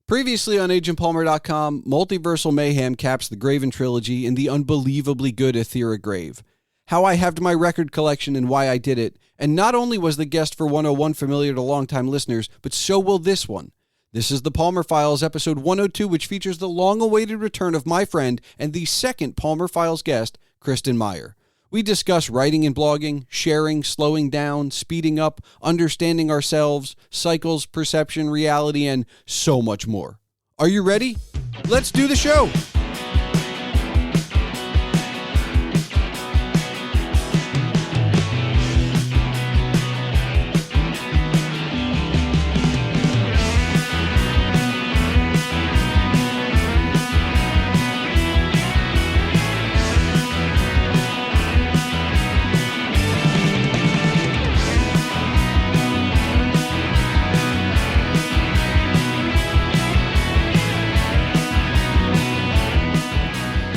Previously on AgentPalmer.com, Multiversal Mayhem caps the Graven Trilogy in the unbelievably good Ethera Grave. How I halved my record collection and why I did it. And not only was the guest for 101 familiar to longtime listeners, but so will this one. This is the Palmer Files, episode 102, which features the long-awaited return of my friend and the second Palmer Files guest, Kristin Maier. We discuss writing and blogging, sharing, slowing down, speeding up, understanding ourselves, cycles, perception, reality, and so much more. Are you ready? Let's do the show!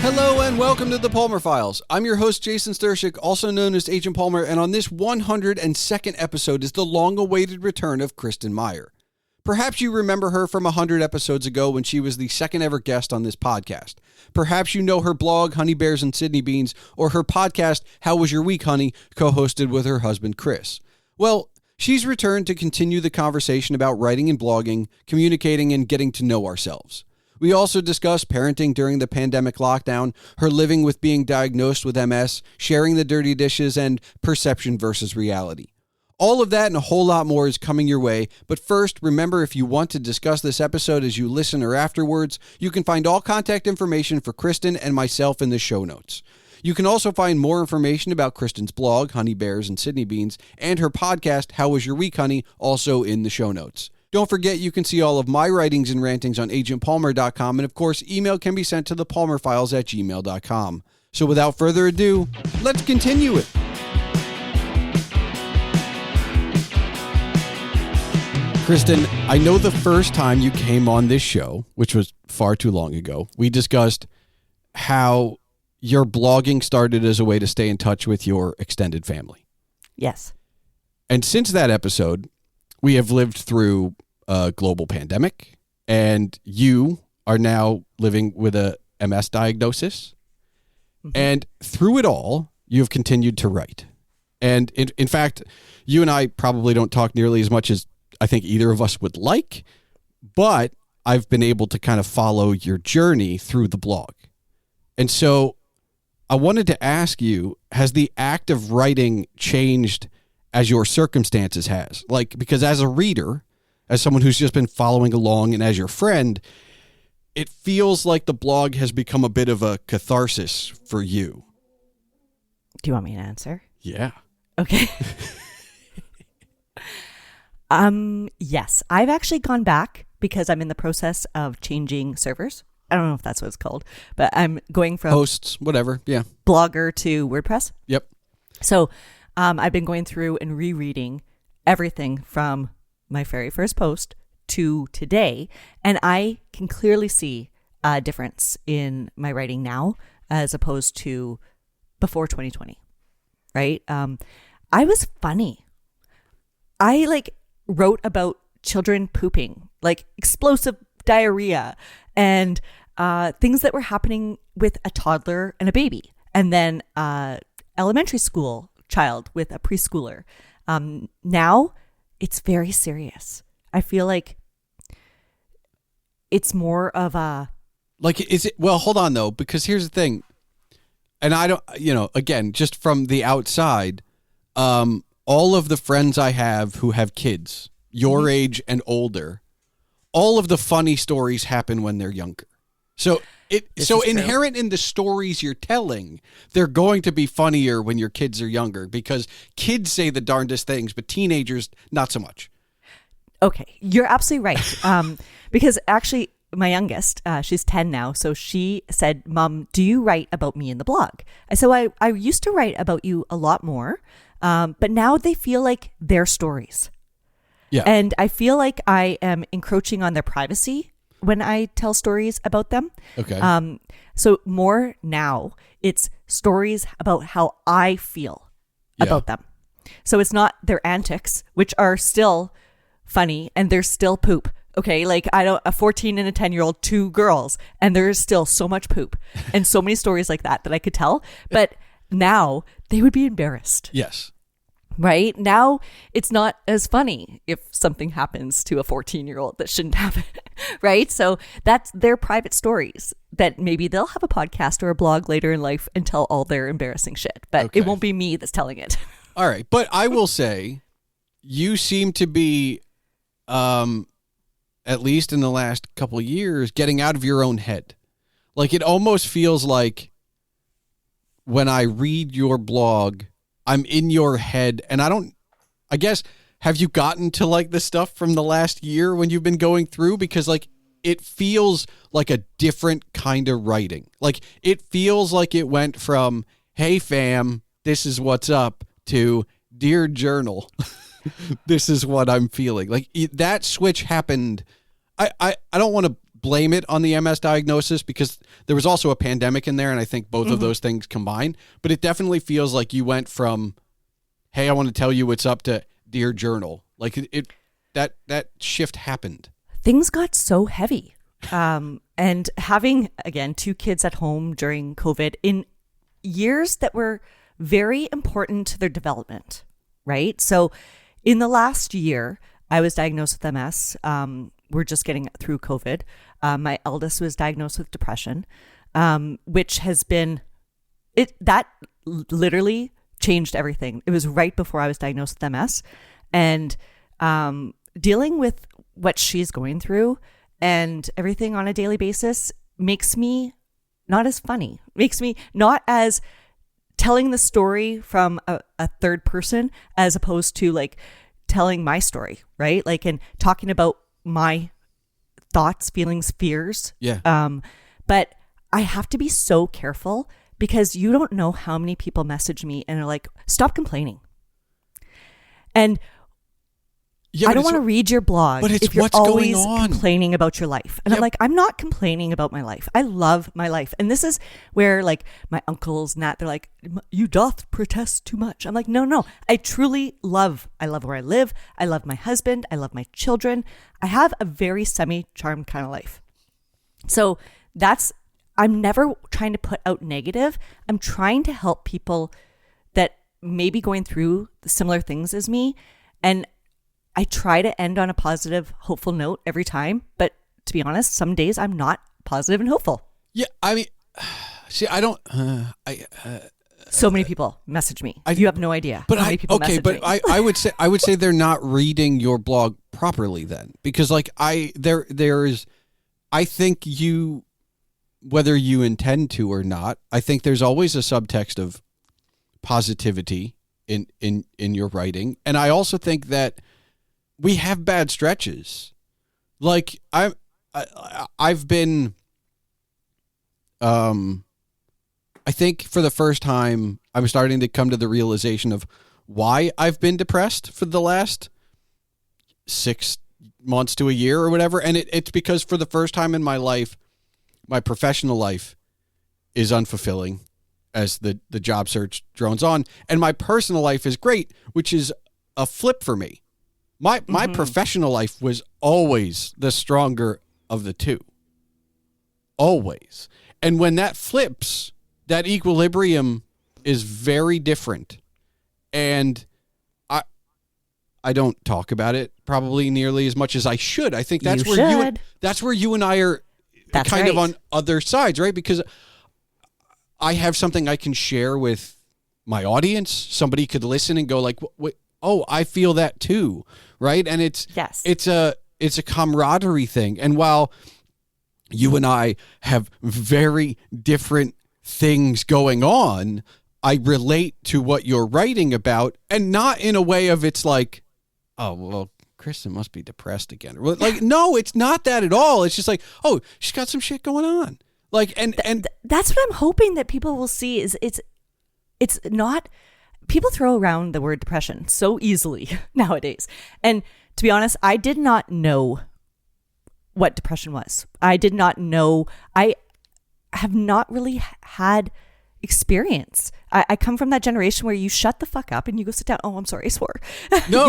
Hello and welcome to the Palmer Files. I'm your host, Jason Stershik, also known as Agent Palmer, and on this 102nd episode is the long-awaited return of Kristin Maier. Perhaps you remember her from 100 episodes ago when she was the second ever guest on this podcast. Perhaps you know her blog, HoneyBears and SydneyBeans, or her podcast, How Was Your Week, Honey, co-hosted with her husband, Chris. Well, she's returned to continue the conversation about writing and blogging, communicating, and getting to know ourselves. We also discuss parenting during the pandemic lockdown, her living with being diagnosed with MS, sharing the dirty dishes, and perception versus reality. All of that and a whole lot more is coming your way, but first, remember if you want to discuss this episode as you listen or afterwards, you can find all contact information for Kristin and myself in the show notes. You can also find more information about Kristin's blog, HoneyBears and SydneyBeans, and her podcast, How Was Your Week, Honey, also in the show notes. Don't forget you can see all of my writings and rantings on agentpalmer.com, and of course, email can be sent to thepalmerfiles@gmail.com. So without further ado, let's continue it. Kristin, I know the first time you came on this show, which was far too long ago, we discussed how your blogging started as a way to stay in touch with your extended family. Yes. And since that episode, we have lived through a global pandemic, and you are now living with a MS diagnosis. Mm-hmm. And through it all, you've continued to write. And in fact, you and I probably don't talk nearly as much as I think either of us would like, but I've been able to kind of follow your journey through the blog. And so I wanted to ask you, has the act of writing changed as your circumstances has? Like, because as a reader, as someone who's just been following along, and as your friend, it feels like the blog has become a bit of a catharsis for you. Do you want me to answer? Yeah. Okay. Yes, I've actually gone back because I'm in the process of changing servers. I don't know if that's what it's called, but I'm going from hosts, whatever. Yeah. Blogger to WordPress. Yep. So I've been going through and rereading everything from my very first post to today, and I can clearly see a difference in my writing now as opposed to before 2020, right? I was funny. I wrote about children pooping, like explosive diarrhea and things that were happening with a toddler and a baby, and then elementary school child with a preschooler. Now it's very serious. I feel like it's more of a is it? Well, hold on though, because here's the thing, and I don't, again, just from the outside, all of the friends I have who have kids your age and older, all of the funny stories happen when they're younger. So inherent in the stories you're telling, they're going to be funnier when your kids are younger, because kids say the darndest things, but teenagers, not so much. Okay, you're absolutely right. Because actually, my youngest, she's 10 now, so she said, "Mom, do you write about me in the blog?" So I used to write about you a lot more, but now they feel like their stories. Yeah. And I feel like I am encroaching on their privacy when I tell stories about them. Okay. So more now, it's stories about how I feel about them. So it's not their antics, which are still funny and they're still poop, Okay, like a 14 and a 10-year-old, 2 girls, and there's still so much poop and so many stories like that I could tell. But now they would be embarrassed. Yes. Right? Now it's not as funny if something happens to a 14-year-old that shouldn't happen. Right? So that's their private stories that maybe they'll have a podcast or a blog later in life and tell all their embarrassing shit. But it won't be me that's telling it. All right. But I will say you seem to be, at least in the last couple of years, getting out of your own head. Like it almost feels like when I read your blog, I'm in your head, and I guess, have you gotten to like the stuff from the last year when you've been going through? Because like, it feels like a different kind of writing. Like it feels like it went from, hey fam, this is what's up, to dear journal, this is what I'm feeling. Like that switch happened. I don't want to blame it on the MS diagnosis because there was also a pandemic in there, and I think both of those things combined. But it definitely feels like you went from, hey, I want to tell you what's up, to dear journal. Like that shift happened. Things got so heavy. And having, again, 2 kids at home during COVID in years that were very important to their development, right? So in the last year, I was diagnosed with MS. We're just getting through COVID. My eldest was diagnosed with depression, which has been, that literally changed everything. It was right before I was diagnosed with MS, and dealing with what she's going through and everything on a daily basis makes me not as funny, makes me not as telling the story from a third person as opposed to like telling my story, right? Like, and talking about my thoughts, feelings, fears. Yeah. But I have to be so careful because you don't know how many people message me and are like, stop complaining. And I don't want to read your blog but it's if you're what's always going on. complaining about your life. And I'm like, I'm not complaining about my life. I love my life. And this is where like my uncles and that, they're like, you doth protest too much. I'm like, no. I truly love where I live. I love my husband. I love my children. I have a very semi-charmed kind of life. So I'm never trying to put out negative. I'm trying to help people that may be going through similar things as me. And I try to end on a positive, hopeful note every time. But to be honest, some days I'm not positive and hopeful. Yeah, I mean, see, I don't. So many people message me. You have no idea. But how many people message me. I would say they're not reading your blog properly then, because like I think you, whether you intend to or not, I think there's always a subtext of positivity in your writing, and I also think that we have bad stretches. Like I've been, I think for the first time, I'm starting to come to the realization of why I've been depressed for the last 6 months to a year or whatever. And it's because for the first time in my life, my professional life is unfulfilling as the job search drones on. And my personal life is great, which is a flip for me. My professional life was always the stronger of the two. Always. And when that flips, that equilibrium is very different. And I don't talk about it probably nearly as much as I should. I think that's where you and I are kind of on other sides, right? Because I have something I can share with my audience. Somebody could listen and go like, oh, I feel that too, right? And it's a camaraderie thing. And while you and I have very different things going on, I relate to what you're writing about, and not in a way of it's like, oh, well, Kristin must be depressed again. Like, no, it's not that at all. It's just like, oh, she's got some shit going on. Like, and that's what I'm hoping that people will see is it's not. People throw around the word depression so easily nowadays. And to be honest, I did not know what depression was. I did not know. I have not really had experience. I come from that generation where you shut the fuck up and you go sit down. Oh, I'm sorry, I swore. No,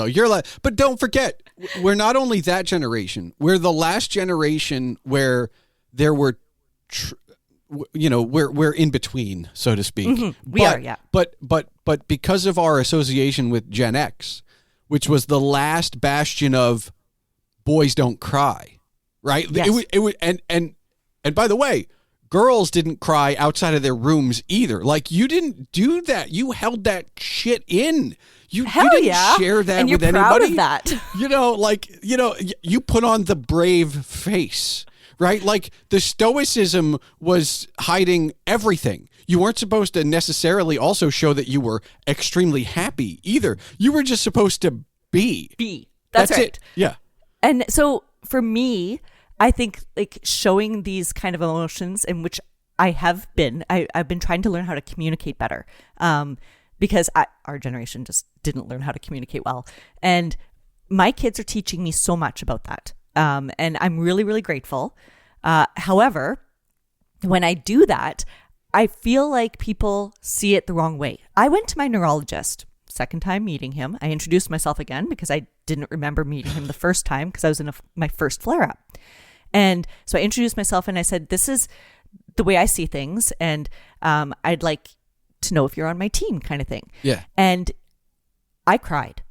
you're like, but don't forget, we're not only that generation, we're the last generation where there were, we're in between, so to speak. Mm-hmm. We are, yeah. But because of our association with Gen X, which was the last bastion of boys don't cry, right? Yes. And by the way, girls didn't cry outside of their rooms either. Like, you didn't do that. You held that shit in. You didn't share that with anybody. Proud of that. You put on the brave face, right? Like, the stoicism was hiding everything. You weren't supposed to necessarily also show that you were extremely happy either. You were just supposed to be. That's right. It. Yeah. And so for me, I think like showing these kind of emotions, in which I've been trying to learn how to communicate better, because our generation just didn't learn how to communicate well. And my kids are teaching me so much about that. And I'm really, really grateful. However, when I do that, I feel like people see it the wrong way. I went to my neurologist, second time meeting him. I introduced myself again because I didn't remember meeting him the first time because I was in my first flare-up. And so I introduced myself and I said, this is the way I see things. And I'd like to know if you're on my team, kind of thing. Yeah. And I cried.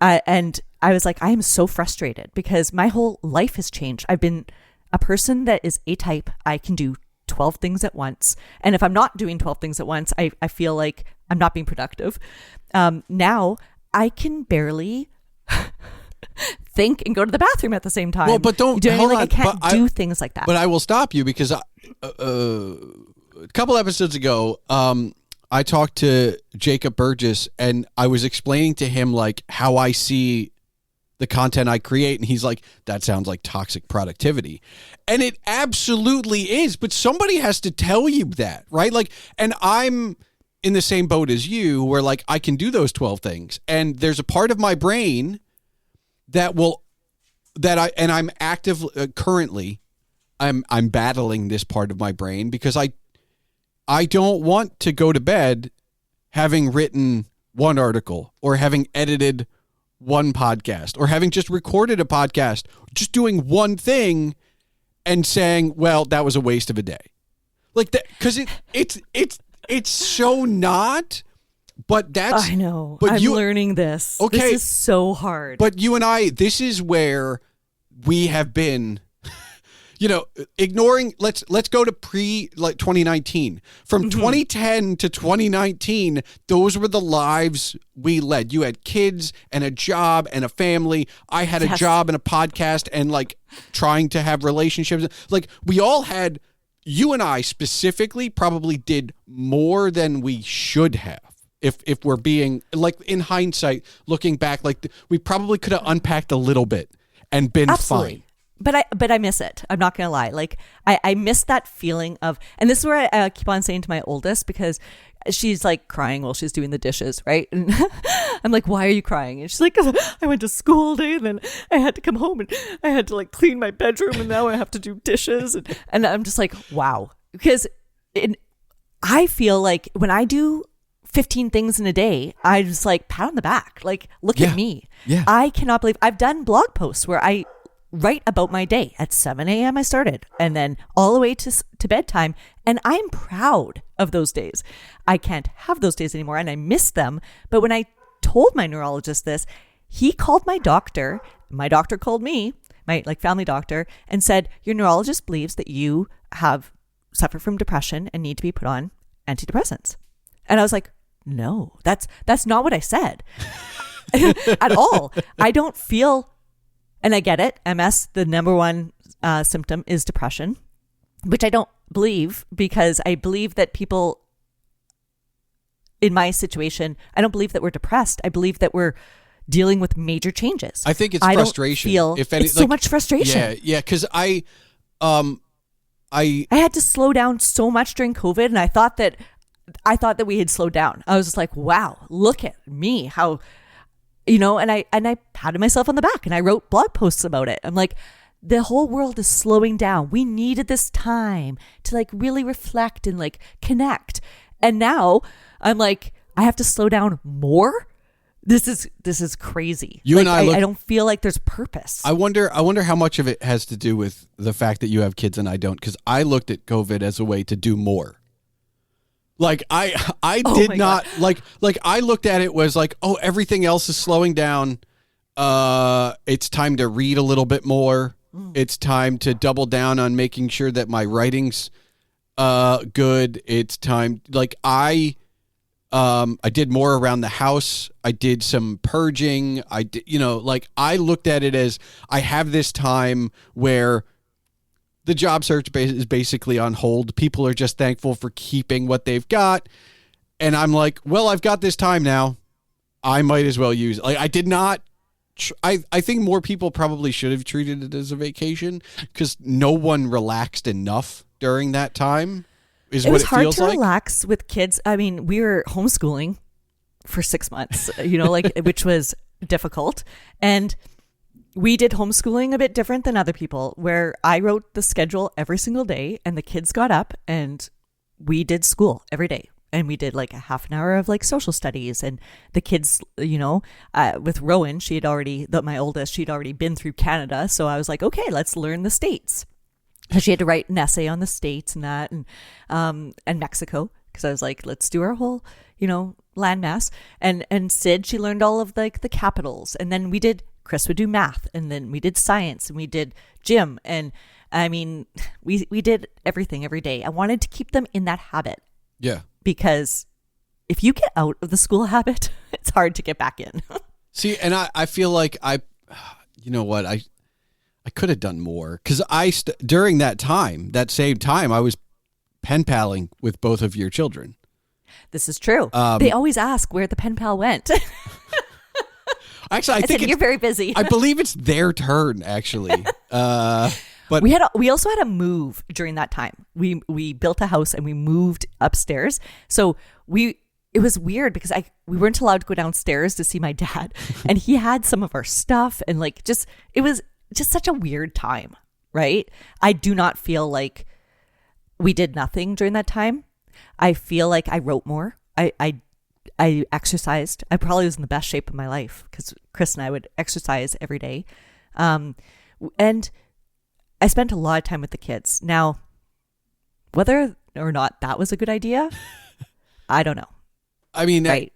And I was like, I am so frustrated because my whole life has changed. I've been a person that is A-type. I can do 12 things at once. And if I'm not doing 12 things at once, I feel like I'm not being productive. Now I can barely think and go to the bathroom at the same time. Well, but don't hold on. I can't do things like that. But I will stop you because a couple episodes ago, I talked to Jacob Burgess and I was explaining to him like how I see the content I create, and he's like, that sounds like toxic productivity. And it absolutely is, but somebody has to tell you that, right? Like, and I'm in the same boat as you where like I can do those 12 things, and there's a part of my brain I'm active currently I'm battling this part of my brain because I don't want to go to bed having written one article or having edited one podcast or having just recorded a podcast, just doing one thing and saying, well, that was a waste of a day. Like that, because it's so not. But that's... I know. But I'm learning this. Okay. This is so hard. But you and I, this is where we have been, ignoring... Let's go to 2019. From 2010 to 2019, those were the lives we led. You had kids and a job and a family. I had a job and a podcast and like trying to have relationships. Like we all had... You and I specifically probably did more than we should have. If we're being like in hindsight, looking back, like we probably could have unpacked a little bit and been fine. But I miss it. I'm not going to lie. Like I miss that feeling of, and this is where I keep on saying to my oldest, because she's like crying while she's doing the dishes. Right. And I'm like, why are you crying? And she's like, I went to school all day and then I had to come home and I had to like clean my bedroom and now I have to do dishes. And I'm just like, wow. Because I feel like when I do 15 things in a day, I just like pat on the back, like look at me. Yeah. I cannot believe I've done blog posts where I write about my day at 7 a.m. I started and then all the way to bedtime. And I'm proud of those days. I can't have those days anymore and I miss them. But when I told my neurologist this, he called my doctor called me, my like family doctor, and said, your neurologist believes that you suffer from depression and need to be put on antidepressants. And I was like, no, that's not what I said at all. I don't feel, and I get it. MS, the number one symptom is depression, which I don't believe, because I believe that people in my situation, I don't believe that we're depressed. I believe that we're dealing with major changes. I think it's frustration. It's so much frustration. Yeah. Because I had to slow down so much during COVID, and I thought that we had slowed down. I was just like, wow, look at me, how, and I patted myself on the back and I wrote blog posts about it. I'm like, the whole world is slowing down. We needed this time to like really reflect and like connect. And now I'm like, I have to slow down more This is crazy. You and I don't feel like there's purpose. I wonder how much of it has to do with the fact that you have kids and I don't, because I looked at COVID as a way to do more. Like I did not God. like I looked at it was like, oh, everything else is slowing down. It's time to read a little bit more. It's time to double down on making sure that my writing's good. It's time, like I did more around the house. I did some purging. I did, like I looked at it as I have this time where the job search is basically on hold. People are just thankful for keeping what they've got. And I'm like, well, I've got this time now. I might as well use it. Like I did not. I think more people probably should have treated it as a vacation because no one relaxed enough during that time. It was hard to relax with kids. I mean, we were homeschooling for 6 months, which was difficult. And we did homeschooling a bit different than other people, where I wrote the schedule every single day and the kids got up and we did school every day. And we did like a half an hour of like social studies, and the kids, with Rowan, my oldest, she'd already been through Canada. So I was like, okay, let's learn the States. So she had to write an essay on the States and that, and Mexico. Cause I was like, let's do our whole, landmass. And Sid, she learned all of like the capitals. And then Chris would do math, and then we did science, and we did gym. And I mean, we did everything every day. I wanted to keep them in that habit. Yeah. Because if you get out of the school habit, it's hard to get back in. See, and I feel like I could have done more because during that same time, I was pen paling with both of your children. This is true. They always ask where the pen pal went. Actually, I think you're very busy. I believe it's their turn, actually. But we also had a move during that time. We built a house and we moved upstairs. So it was weird because we weren't allowed to go downstairs to see my dad, and he had some of our stuff, and it was just such a weird time, right? I do not feel like we did nothing during that time. I feel like I wrote more. I exercised. I probably was in the best shape of my life because Chris and I would exercise every day. And I spent a lot of time with the kids. Now, whether or not that was a good idea, I don't know. I mean, right?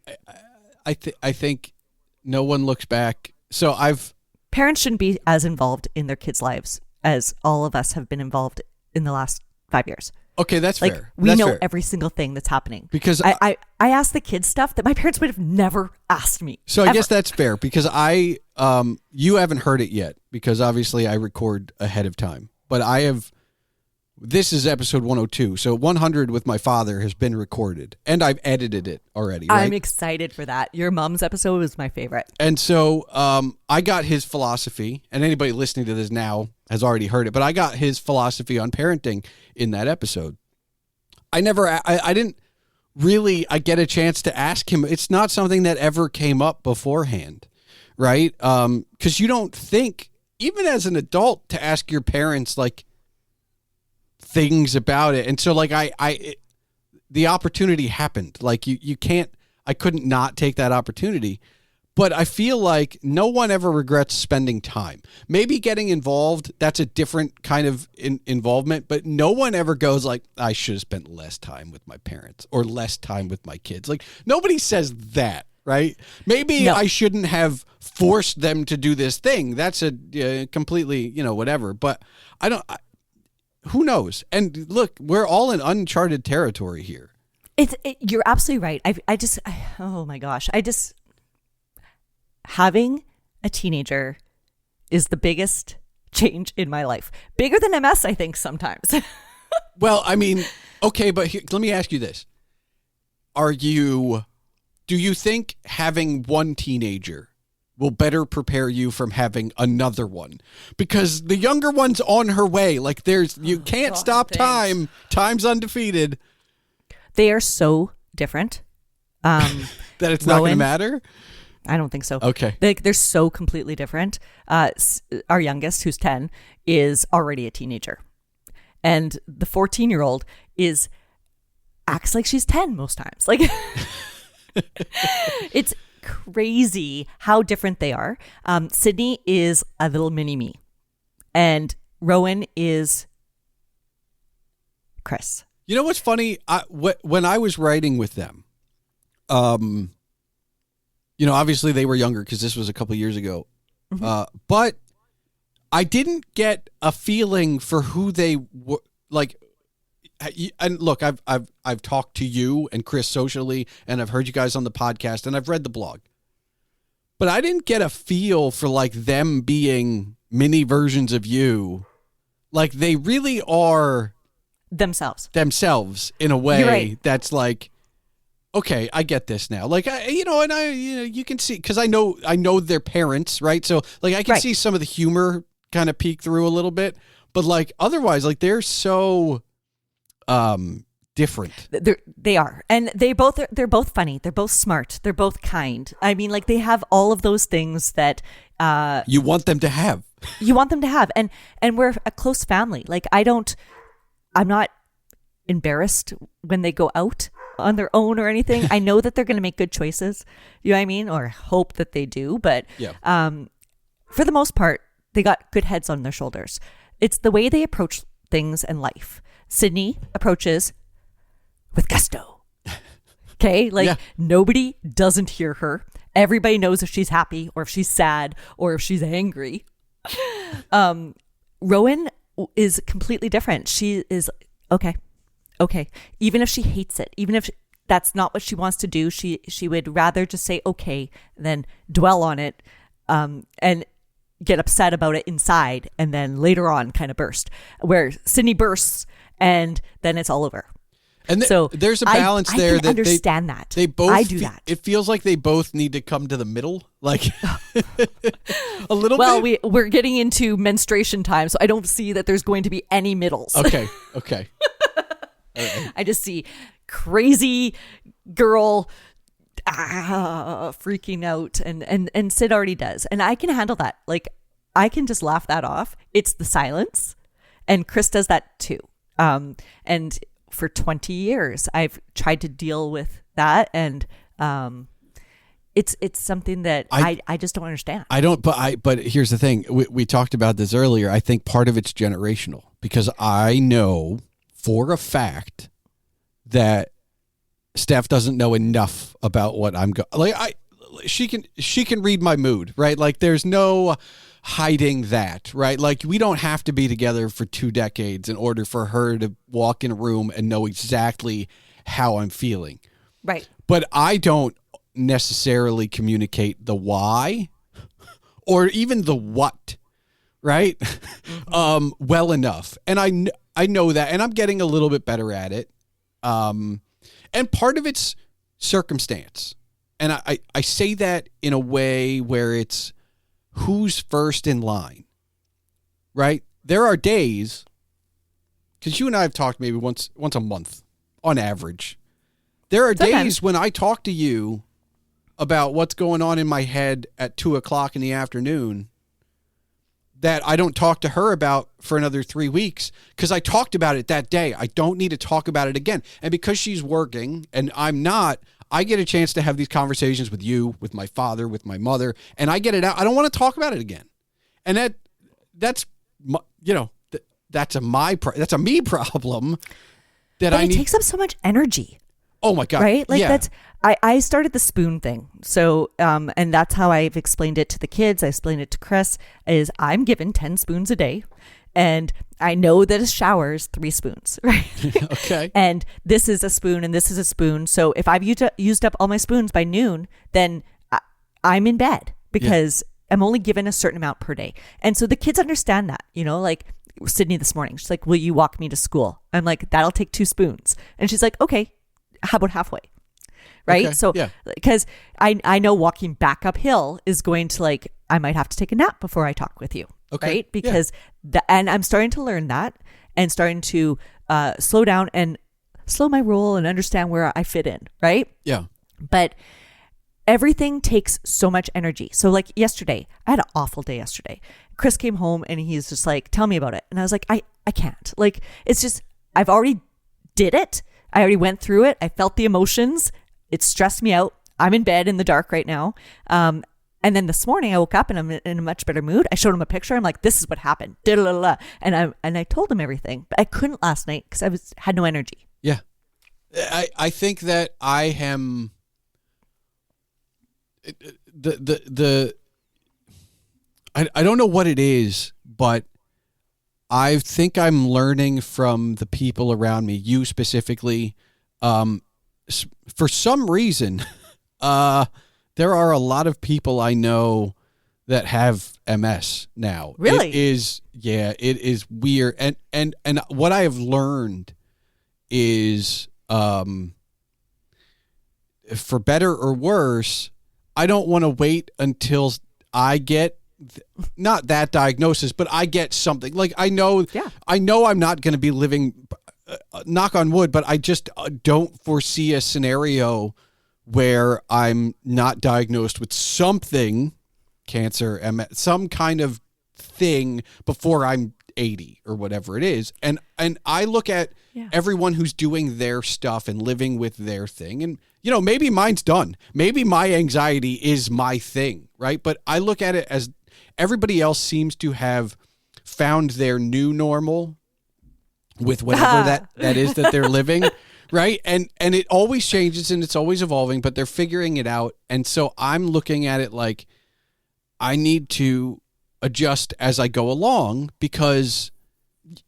I think no one looks back. So parents shouldn't be as involved in their kids' lives as all of us have been involved in the last 5 years. Okay, that's fair. We know every single thing that's happening. Because I asked the kids stuff that my parents would have never asked me. So I guess that's fair because you haven't heard it yet because obviously I record ahead of time. But this is episode 102. So 100 with my father has been recorded and I've edited it already. Right? I'm excited for that. Your mom's episode was my favorite. And so I got his philosophy, and anybody listening to this now has already heard it, but I got his philosophy on parenting in that episode. I didn't really get a chance to ask him. It's not something that ever came up beforehand, right? Because you don't think, even as an adult, to ask your parents like things about it. And so like the opportunity happened. Like you can't, I couldn't not take that opportunity. But I feel like no one ever regrets spending time. Maybe getting involved, that's a different kind of involvement, but no one ever goes like, I should have spent less time with my parents or less time with my kids. Like nobody says that, right? Maybe I shouldn't have forced them to do this thing. That's a completely, whatever. But who knows? And look, we're all in uncharted territory here. You're absolutely right. Oh my gosh. Having a teenager is the biggest change in my life. Bigger than MS, I think, sometimes. Well, I mean, okay, but let me ask you this. Do you think having one teenager will better prepare you from having another one? Because the younger one's on her way. Like you can't stop time. Time's undefeated. They are so different. That it's not going to matter? I don't think so. Okay. They're so completely different. Our youngest, who's 10, is already a teenager. And the 14-year-old acts like she's 10 most times. Like crazy how different they are. Sydney is a little mini me, and Rowan is Chris. You know what's funny? When I was writing with them, obviously they were younger because this was a couple years ago, but I didn't get a feeling for who they were. Like, and look, I've talked to you and Chris socially, and I've heard you guys on the podcast, and I've read the blog, but I didn't get a feel for like them being mini versions of you. Like, they really are themselves in a way that's like, okay, I get this now. Like, you can see, because I know their parents, right? So like I can see some of the humor kind of peek through a little bit, but like otherwise, like they're so different. They are, and they're both funny. They're both smart. They're both kind. I mean, like they have all of those things that you want them to have. And we're a close family. Like I'm not embarrassed when they go out on their own or anything. I know that they're going to make good choices. You know what I mean? Or hope that they do. But for the most part, they got good heads on their shoulders. It's the way they approach things in life. Sydney approaches with gusto. Okay? Like nobody doesn't hear her. Everybody knows if she's happy or if she's sad or if she's angry. Rowan is completely different. She is okay. Even if she hates it, even if that's not what she wants to do, she would rather just say okay than dwell on it, and get upset about it inside, and then later on kind of burst. Where Sydney bursts, and then it's all over. And so there's a balance there. I can understand that. They both. I do that. It feels like they both need to come to the middle, like a little bit. Well, we're getting into menstruation time, so I don't see that there's going to be any middles. Okay. I just see crazy girl freaking out, and Sid already does, and I can handle that. Like I can just laugh that off. It's the silence, and Chris does that too. And for 20 years, I've tried to deal with that, and it's something that I just don't understand. I don't, but here's the thing. We talked about this earlier. I think part of it's generational, because I know for a fact that Steph doesn't know enough about what I'm she can read my mood, right? Like there's no hiding that, right? Like we don't have to be together for 2 decades in order for her to walk in a room and know exactly how I'm feeling. Right. But I don't necessarily communicate the why or even the what, right? Well enough. And I know that, and I'm getting a little bit better at it. And part of it's circumstance. And I say that in a way where it's who's first in line, right? There are days, because you and I have talked maybe once a month on average. There are days when I talk to you about what's going on in my head at 2:00 in the afternoon that I don't talk to her about for another 3 weeks, because I talked about it that day. I don't need to talk about it again. And because she's working and I'm not, I get a chance to have these conversations with you, with my father, with my mother, and I get it out. I don't want to talk about it again. And that's a me problem that it takes up so much energy. Oh my God. Right? Like I started the spoon thing. So, and that's how I've explained it to the kids. I explained it to Chris, is I'm given 10 spoons a day, and I know that a shower is 3 spoons, right? Okay. And this is a spoon and this is a spoon. So if I've used up all my spoons by noon, then I'm in bed, because I'm only given a certain amount per day. And so the kids understand that, like Sydney this morning, she's like, will you walk me to school? I'm like, that'll take 2 spoons. And she's like, okay, how about halfway? Right. Okay, so, because I know walking back uphill is going to I might have to take a nap before I talk with you. Okay. Right. Because and I'm starting to learn that, and starting to slow down and slow my roll and understand where I fit in. Right. Yeah. But everything takes so much energy. So like yesterday, I had an awful day yesterday. Chris came home and he's just like, tell me about it. And I was like, I can't. Like, it's just, I've already did it. I already went through it. I felt the emotions. It stressed me out. I'm in bed in the dark right now. And then this morning I woke up and I'm in a much better mood. I showed him a picture. I'm like, this is what happened. And I told him everything, but I couldn't last night because I had no energy. Yeah. I think that I am I don't know what it is, but I think I'm learning from the people around me, you specifically. For some reason, there are a lot of people I know that have MS now. Really? It is weird. And what I have learned is, for better or worse, I don't want to wait until I get not that diagnosis, but I get something. Like I know I'm not going to be living, knock on wood, but I just don't foresee a scenario where I'm not diagnosed with something, cancer, MS, some kind of thing before I'm 80 or whatever it is. And I look at everyone who's doing their stuff and living with their thing. And, maybe mine's done. Maybe my anxiety is my thing, right? But I look at it as everybody else seems to have found their new normal with whatever that is that they're living. Right. And it always changes and it's always evolving, but they're figuring it out. And so I'm looking at it like I need to adjust as I go along because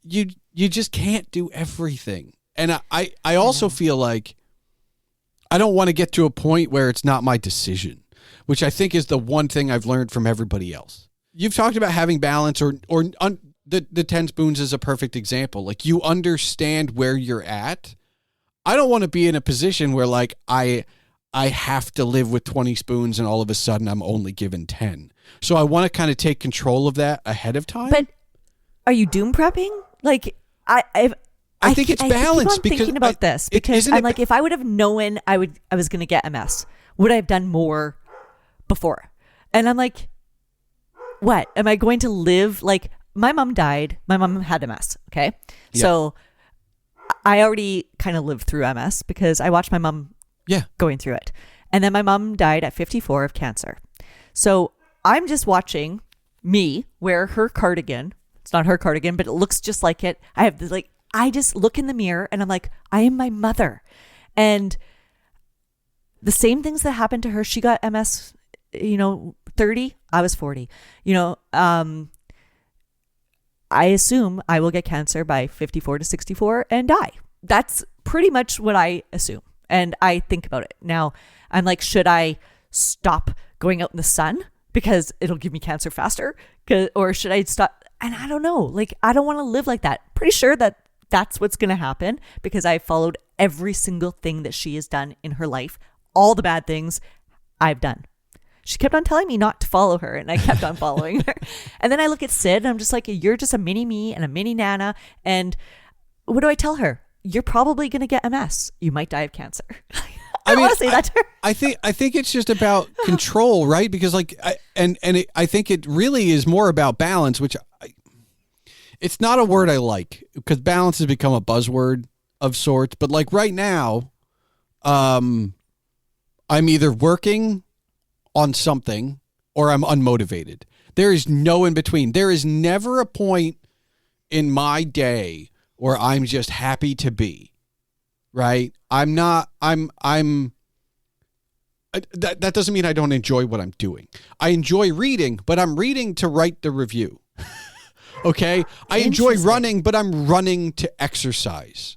you just can't do everything. And I also feel like I don't want to get to a point where it's not my decision, which I think is the one thing I've learned from everybody else. You've talked about having balance or the 10 spoons is a perfect example. Like you understand where you're at. I don't want to be in a position where like I have to live with 20 spoons and all of a sudden I'm only given 10. So I want to kind of take control of that ahead of time. But are you doom prepping? Like I think it's balanced because thinking about this because I'm like, if I would have known I was going to get MS, would I have done more before? And I'm like, what? Am I going to live like my mom died? My mom had MS. Okay. Yeah. So I already kind of lived through MS because I watched my mom going through it. And then my mom died at 54 of cancer. So I'm just watching me wear her cardigan. It's not her cardigan, but it looks just like it. I just look in the mirror and I'm like, I am my mother. And the same things that happened to her, she got MS, 30, I was 40, I assume I will get cancer by 54 to 64 and die. That's pretty much what I assume. And I think about it. Now, I'm like, should I stop going out in the sun because it'll give me cancer faster? Or should I stop? And I don't know. Like, I don't want to live like that. Pretty sure that that's what's going to happen because I followed every single thing that she has done in her life. All the bad things I've done. She kept on telling me not to follow her, and I kept on following her. And then I look at Sid, and I'm just like, you're just a mini me and a mini Nana. And what do I tell her? You're probably going to get MS. You might die of cancer. I want to say that to her. I think it's just about control, right? Because I think it really is more about balance, which it's not a word I like because balance has become a buzzword of sorts. But like right now, I'm either working on something or I'm unmotivated. There is no in between. There is never a point in my day where I'm just happy to be, right? That doesn't mean I don't enjoy what I'm doing. I enjoy reading, but I'm reading to write the review. Okay? I enjoy running, but I'm running to exercise.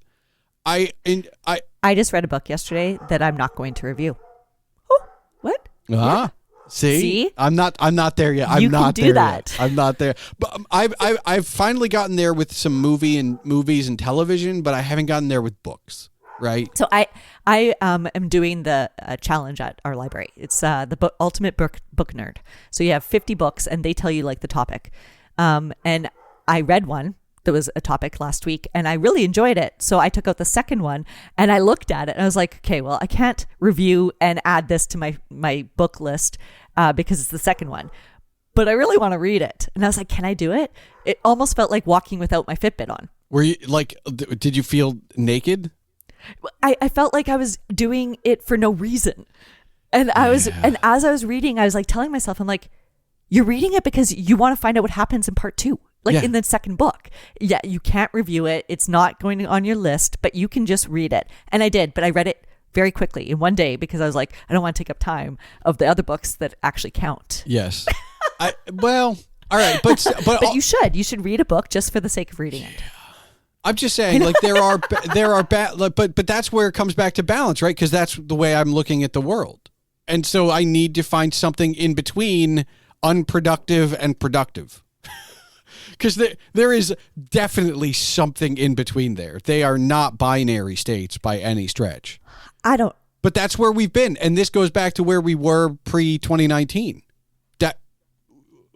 I just read a book yesterday that I'm not going to review. Oh, what? Yeah. See? I'm not there yet. You can do that. I'm not there. But I've finally gotten there with some movies and television, but I haven't gotten there with books. Right. So I am doing the challenge at our library. It's the Ultimate Book Nerd. So you have 50 books and they tell you like the topic. And I read one that was a topic last week and I really enjoyed it. So I took out the second one and I looked at it and I was like, okay, well, I can't review and add this to my book list because it's the second one. But I really want to read it. And I was like, can I do it? It almost felt like walking without my Fitbit on. Were you like, did you feel naked? I felt like I was doing it for no reason. And and as I was reading, I was like telling myself, I'm like, you're reading it because you want to find out what happens in part 2, like in the second book. Yeah, you can't review it. It's not going on your list, but you can just read it. And I did, but I read it very quickly in one day because I was like, I don't want to take up time of the other books that actually count. Yes. Well, all right, but you should read a book just for the sake of reading it. I'm just saying, like there are but that's where it comes back to balance, right? Because that's the way I'm looking at the world, and so I need to find something in between unproductive and productive. Because there is definitely something in between there. They are not binary states by any stretch. But that's where we've been, and this goes back to where we were pre-2019.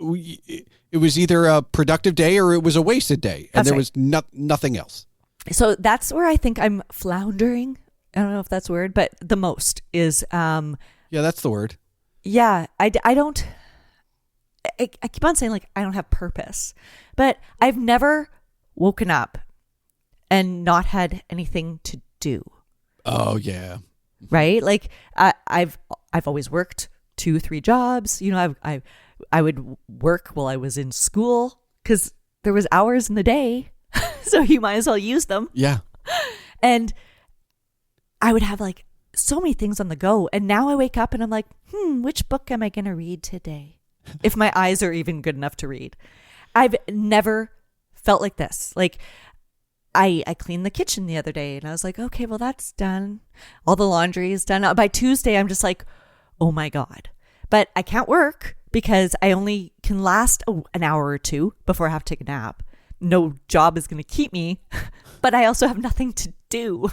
It was either a productive day or it was a wasted day, and there was nothing else. So that's where I think I'm floundering. I don't know if that's a word, but the most is... yeah, that's the word. Yeah, I don't... I keep on saying, like, I don't have purpose, but I've never woken up and not had anything to do. Oh, yeah. Right? Like, I've always worked 2-3 jobs. You know, I would work while I was in school because there was hours in the day, so you might as well use them. Yeah. And I would have like so many things on the go. And now I wake up and I'm like, which book am I going to read today? If my eyes are even good enough to read. I've never felt like this. Like I cleaned the kitchen the other day and I was like, okay, well, that's done. All the laundry is done. By Tuesday, I'm just like, oh my God. But I can't work because I only can last an hour or two before I have to take a nap. No job is going to keep me, but I also have nothing to do.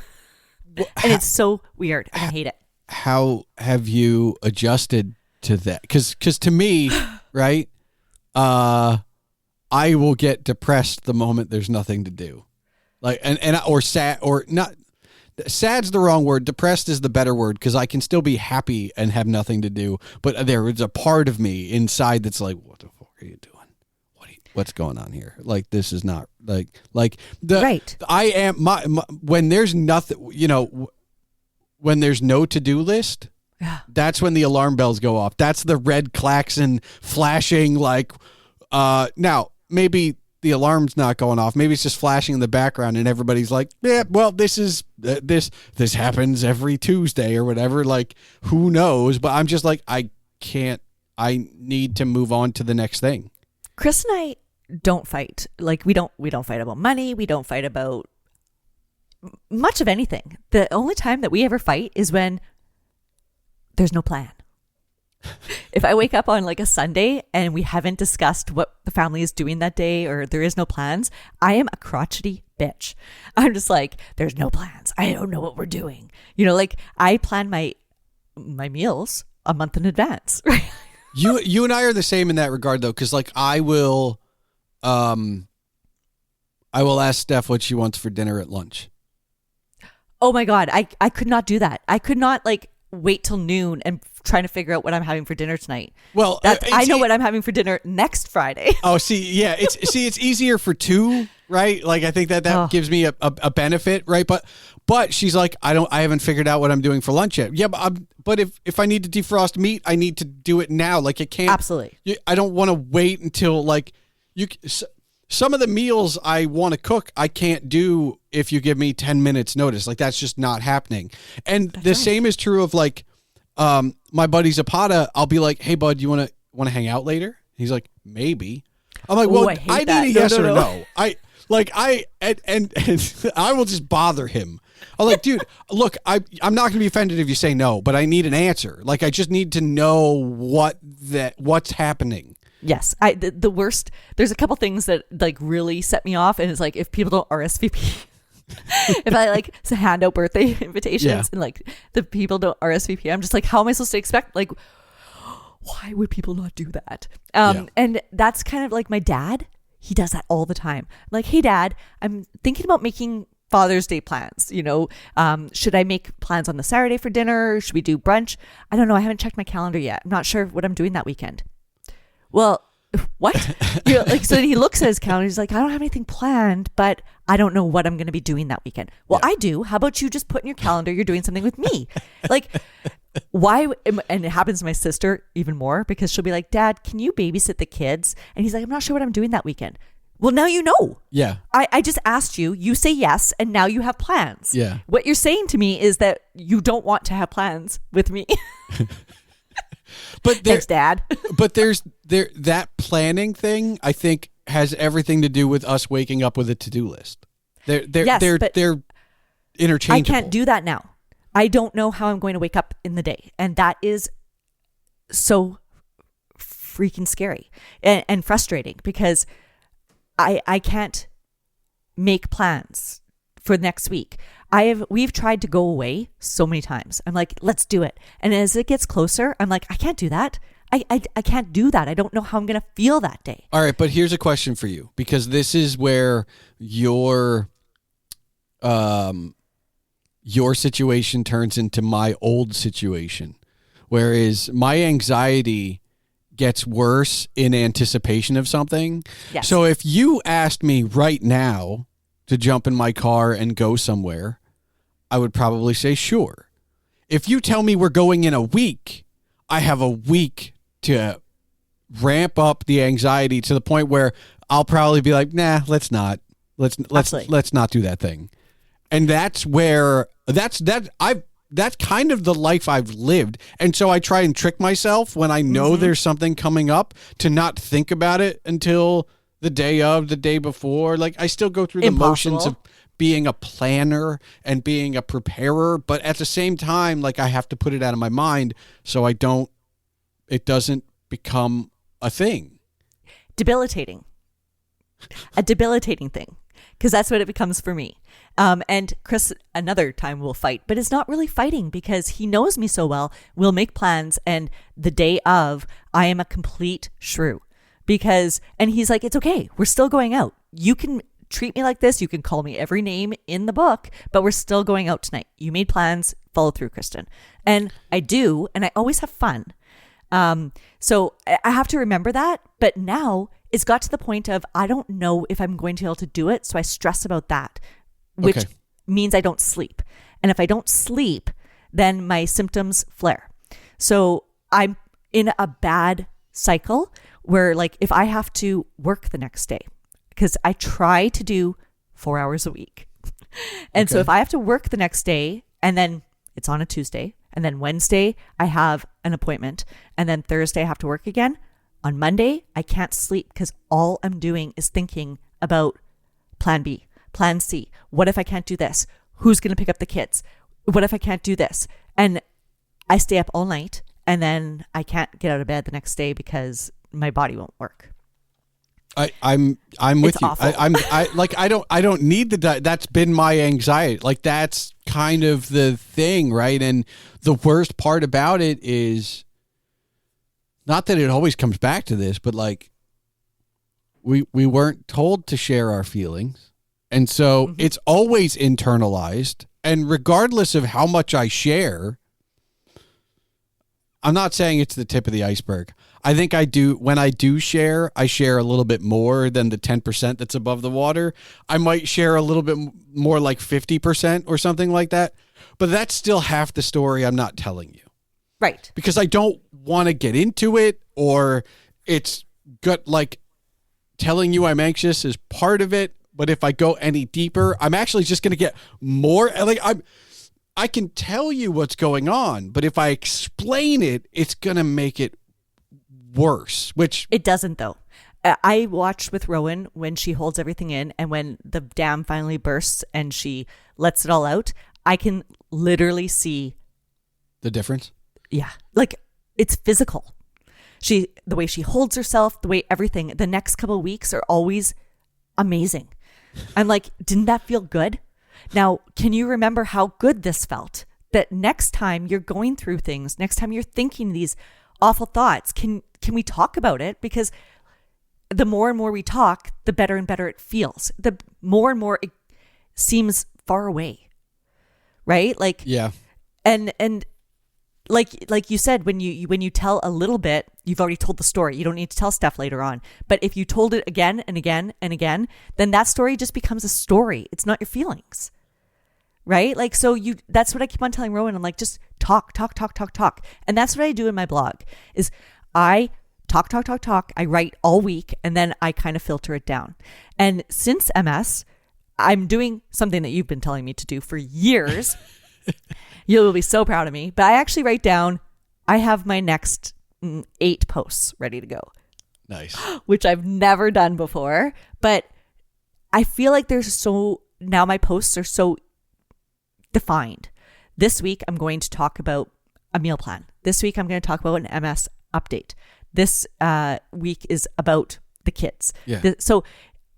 And it's so weird. And I hate it. How have you adjusted to that? Because to me, right, I will get depressed the moment there's nothing to do. Like, or sad, or not. Sad's the wrong word. Depressed is the better word because I can still be happy and have nothing to do. But there is a part of me inside that's like, what the fuck are you doing? What's going on here? Like, this is not like the right. I am my when there's nothing, you know, when there's no to-do list, that's when the alarm bells go off. That's the red klaxon flashing. Like, now maybe the alarm's not going off. Maybe it's just flashing in the background, and everybody's like, "Yeah, well, this is this happens every Tuesday or whatever." Like, who knows? But I'm just like, I can't. I need to move on to the next thing. Chris and I don't fight. Like, we don't fight about money. We don't fight about much of anything. The only time that we ever fight is when there's no plan. If I wake up on like a Sunday and we haven't discussed what the family is doing that day, or there is no plans, I am a crotchety bitch. I'm just like, there's no plans. I don't know what we're doing. You know, like I plan my meals a month in advance. Right? You and I are the same in that regard though, because like I will ask Steph what she wants for dinner at lunch. Oh my God, I could not do that. I could not like wait till noon and trying to figure out what I'm having for dinner tonight. Well, I know what I'm having for dinner next Friday. Oh, see, yeah, it's easier for two, right? Like I think that gives me a benefit, right? But she's like, I haven't figured out what I'm doing for lunch yet. Yeah, but if I need to defrost meat, I need to do it now. Like it can't. Absolutely. I don't want to wait until like some of the meals I want to cook, I can't do if you give me 10 minutes notice. Like that's just not happening. And the same is true of like my buddy Zapata. I'll be like, hey bud, you want to hang out later? He's like, maybe. I'm like, well, I need a yes or no. I will just bother him. I'm like, dude, look, I'm not going to be offended if you say no, but I need an answer. Like, I just need to know what's happening. Yes. The worst, there's a couple things that like really set me off. And it's like, if people don't RSVP, if I like hand out birthday invitations and like the people don't RSVP, I'm just like, how am I supposed to expect? Like, why would people not do that? And that's kind of like my dad. He does that all the time. I'm like, hey dad, I'm thinking about making Father's Day plans. You know, should I make plans on the Saturday for dinner? Should we do brunch? I don't know. I haven't checked my calendar yet. I'm not sure what I'm doing that weekend. Well, what? You know, like, so he looks at his calendar. He's like, I don't have anything planned, but I don't know what I'm going to be doing that weekend. Well, I do. How about you just put in your calendar you're doing something with me? Like, Why? And it happens to my sister even more because she'll be like, Dad, can you babysit the kids? And he's like, I'm not sure what I'm doing that weekend. Well, now you know. Yeah. I just asked you, you say yes, and now you have plans. Yeah. What you're saying to me is that you don't want to have plans with me. But thanks, Dad. But that planning thing, I think, has everything to do with us waking up with a to-do list. They're interchangeable. I can't do that now. I don't know how I'm going to wake up in the day. And that is so freaking scary and frustrating because I can't make plans for next week. We've tried to go away so many times. I'm like, let's do it. And as it gets closer, I'm like, I can't do that. I can't do that. I don't know how I'm going to feel that day. All right, but here's a question for you, because this is where your situation turns into my old situation, whereas my anxiety gets worse in anticipation of something. Yes. So if you asked me right now to jump in my car and go somewhere, I would probably say sure. If you tell me we're going in a week, I have a week to ramp up the anxiety to the point where I'll probably be like, nah, let's not do that thing. And that's where that's kind of the life I've lived. And so I try and trick myself when I know there's something coming up to not think about it until the day before. Like, I still go through the motions of being a planner and being a preparer, but at the same time, like, I have to put it out of my mind so it doesn't become a thing. Debilitating. A debilitating thing. Because that's what it becomes for me. And Chris, another time we'll fight, but it's not really fighting because he knows me so well. We'll make plans, and the day of, I am a complete shrew. And he's like, it's okay. We're still going out. You can treat me like this. You can call me every name in the book, but we're still going out tonight. You made plans. Follow through, Kristin. And I do, and I always have fun. So I have to remember that. But now it's got to the point of I don't know if I'm going to be able to do it. So I stress about that, which means I don't sleep. And if I don't sleep, then my symptoms flare. So I'm in a bad cycle where, like, if I have to work the next day, because I try to do 4 hours a week. And so if I have to work the next day, and then it's on a Tuesday, and then Wednesday I have an appointment, and then Thursday I have to work again. On Monday, I can't sleep because all I'm doing is thinking about plan B, plan C. What if I can't do this? Who's going to pick up the kids? What if I can't do this? And I stay up all night, and then I can't get out of bed the next day because my body won't work. I'm with It's you. awful. I don't need that's been my anxiety. Like, that's kind of the thing, right? And the worst part about it is not that it always comes back to this, but like we weren't told to share our feelings. And so it's always internalized. And regardless of how much I share, I'm not saying it's the tip of the iceberg. I think I do. When I do share, I share a little bit more than the 10% that's above the water. I might share a little bit more, like 50% or something like that. But that's still half the story I'm not telling you. Right. Because I don't want to get into it, or it's got like telling you I'm anxious is part of it. But if I go any deeper, I'm actually just going to get more. Like, I can tell you what's going on, but if I explain it, it's going to make it worse, which it doesn't, though. I watched with Rowan when she holds everything in, and when the dam finally bursts and she lets it all out, I can literally see the difference. Yeah. Like, it's physical. The way she holds herself, the way everything, the next couple of weeks are always amazing. I'm like, didn't that feel good? Now, can you remember how good this felt? That next time you're going through things, next time you're thinking these awful thoughts, can we talk about it? Because the more and more we talk, the better and better it feels. The more and more it seems far away, right? Like, yeah. And like you said, when you tell a little bit, you've already told the story. You don't need to tell stuff later on. But if you told it again and again and again, then that story just becomes a story. It's not your feelings, right? Like, so that's what I keep on telling Rowan. I'm like, just talk. And that's what I do in my blog is I talk. I write all week and then I kind of filter it down. And since MS, I'm doing something that you've been telling me to do for years. You'll be so proud of me. But I actually write down, I have my next 8 posts ready to go. Nice. Which I've never done before. But I feel like now my posts are so defined. This week, I'm going to talk about a meal plan. This week, I'm going to talk about an MS update. This week is about the kids. Yeah. So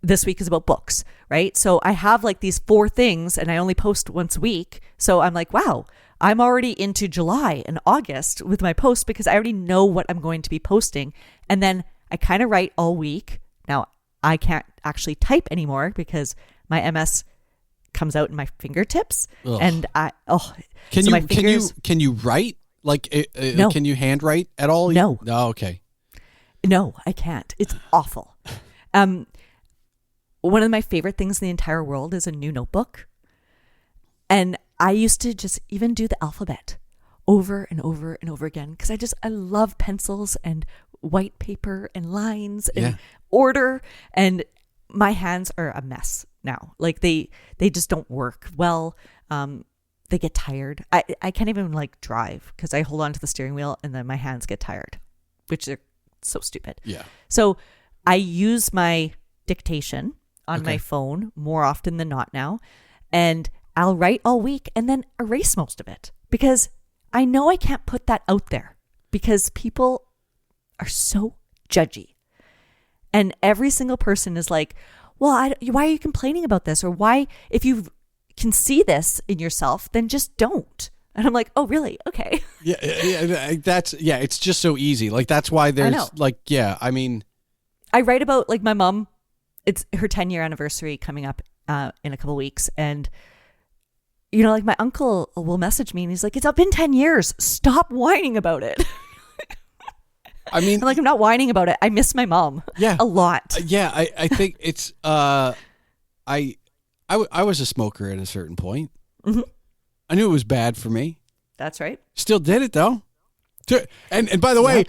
this week is about books, right? So I have like these 4 things and I only post once a week. So I'm like, wow, I'm already into July and August with my posts because I already know what I'm going to be posting. And then I kind of write all week. Now, I can't actually type anymore because my MS comes out in my fingertips. Ugh. And Can you write? Like, No. Can you handwrite at all? No. Oh, okay. No, I can't. It's awful. One of my favorite things in the entire world is a new notebook. And I used to just even do the alphabet over and over and over again because I love pencils and white paper and lines and order. And my hands are a mess now. Like they just don't work well. They get tired. I can't even like drive because I hold on to the steering wheel and then my hands get tired, which are so stupid. Yeah. So I use my dictation on my phone more often than not now. And I'll write all week and then erase most of it because I know I can't put that out there because people are so judgy. And every single person is like, well, why are you complaining about this? Or why, if you can see this in yourself, then just don't. And I'm like, oh, really? Okay. Yeah. It's just so easy. Like, that's why there's I mean. I write about like my mom. It's her 10-year anniversary coming up in a couple weeks. And, you know, like my uncle will message me and he's like, it's been 10 years. Stop whining about it. I mean, I'm not whining about it. I miss my mom a lot. I think it's, I was a smoker at a certain point. Mm-hmm. I knew it was bad for me. That's right. Still did it though. And by the way,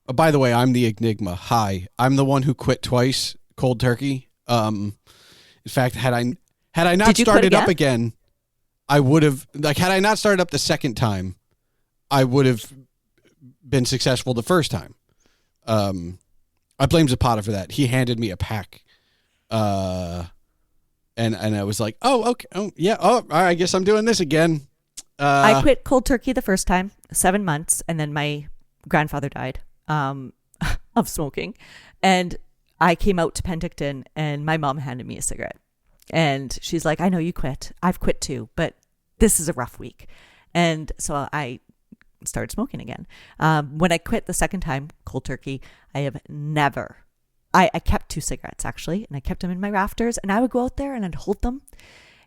by the way, I'm the enigma. Hi, I'm the one who quit twice, cold turkey. In fact, had I not started up again, I would have, had I not started up the second time, I would have been successful the first time. I blame Zapata for that. He handed me a pack. And I was like, oh, okay. Oh, yeah. Oh, I guess I'm doing this again. I quit cold turkey the first time, 7 months. And then my grandfather died of smoking. And I came out to Penticton and my mom handed me a cigarette. And she's like, I know you quit. I've quit too, but this is a rough week. And so I started smoking again. When I quit the second time, cold turkey, I have never... I kept 2 cigarettes actually, and I kept them in my rafters, and I would go out there and I'd hold them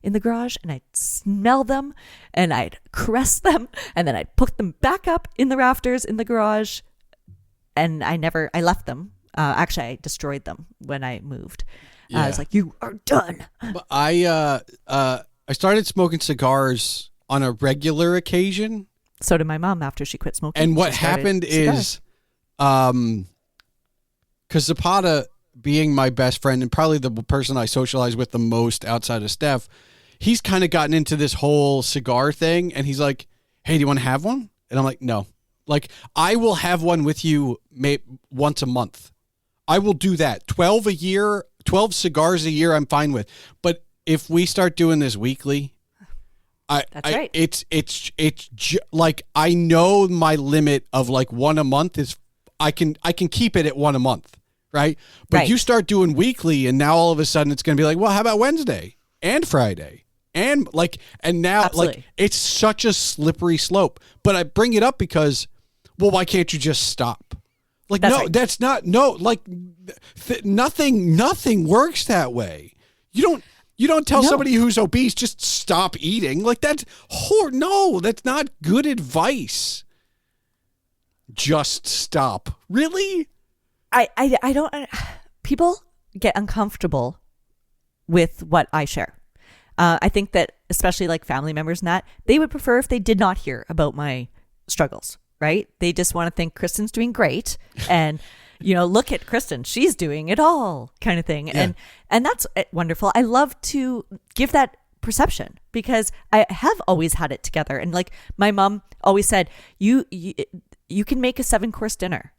in the garage and I'd smell them and I'd caress them and then I'd put them back up in the rafters in the garage, and I left them. Actually, I destroyed them when I moved. Yeah. I was like, you are done. But I started smoking cigars on a regular occasion. So did my mom after she quit smoking. And what happened is, because Zapata, being my best friend and probably the person I socialize with the most outside of Steph, he's kind of gotten into this whole cigar thing. And he's like, hey, do you want to have one? And I'm like, no. Like, I will have one with you once a month. I will do that. 12 cigars a year, I'm fine with. But if we start doing this weekly, That's right. It's like, I know my limit of like one a month is, I can keep it at one a month, right? But you start doing weekly, and now all of a sudden it's going to be like, well, how about Wednesday and Friday? And now Absolutely. like, it's such a slippery slope. But I bring it up because, well, why can't you just stop? Like, that's nothing works that way. You don't tell somebody who's obese, just stop eating. Like, that's that's not good advice. Just stop. Really? I don't, people get uncomfortable with what I share. I think that especially like family members and that, they would prefer if they did not hear about my struggles, right? They just want to think Kristin's doing great. And, look at Kristin, she's doing it all kind of thing. Yeah. And that's wonderful. I love to give that perception because I have always had it together. And like my mom always said, you can make a 7-course dinner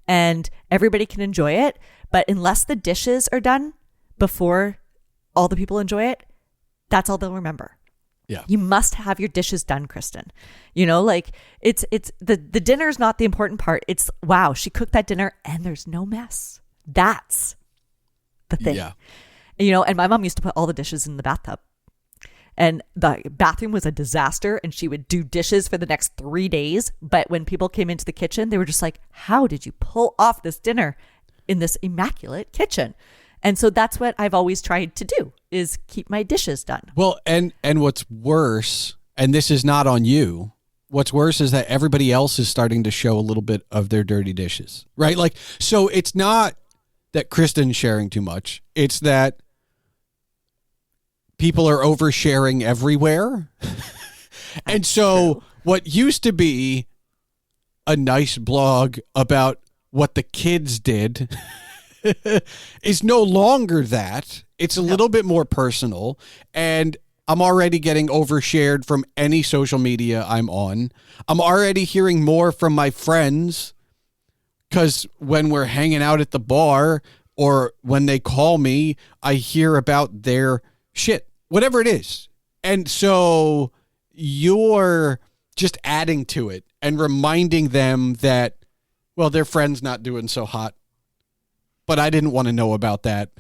and everybody can enjoy it. But unless the dishes are done before all the people enjoy it, that's all they'll remember. Yeah. You must have your dishes done, Kristin. Like it's the dinner's not the important part. It's wow, she cooked that dinner and there's no mess. That's the thing. Yeah. And my mom used to put all the dishes in the bathtub. And the bathroom was a disaster and she would do dishes for the next 3 days. But when people came into the kitchen, they were just like, how did you pull off this dinner in this immaculate kitchen? And so that's what I've always tried to do is keep my dishes done. Well, and what's worse, and this is not on you, what's worse is that everybody else is starting to show a little bit of their dirty dishes, right? Like, so it's not that Kristin's sharing too much. It's that people are oversharing everywhere. And so what used to be a nice blog about what the kids did is no longer that. It's a little bit more personal, and I'm already getting overshared from any social media I'm on. I'm already hearing more from my friends because when we're hanging out at the bar or when they call me, I hear about their shit, whatever it is. And so you're just adding to it and reminding them that, well, their friend's not doing so hot, but I didn't want to know about that.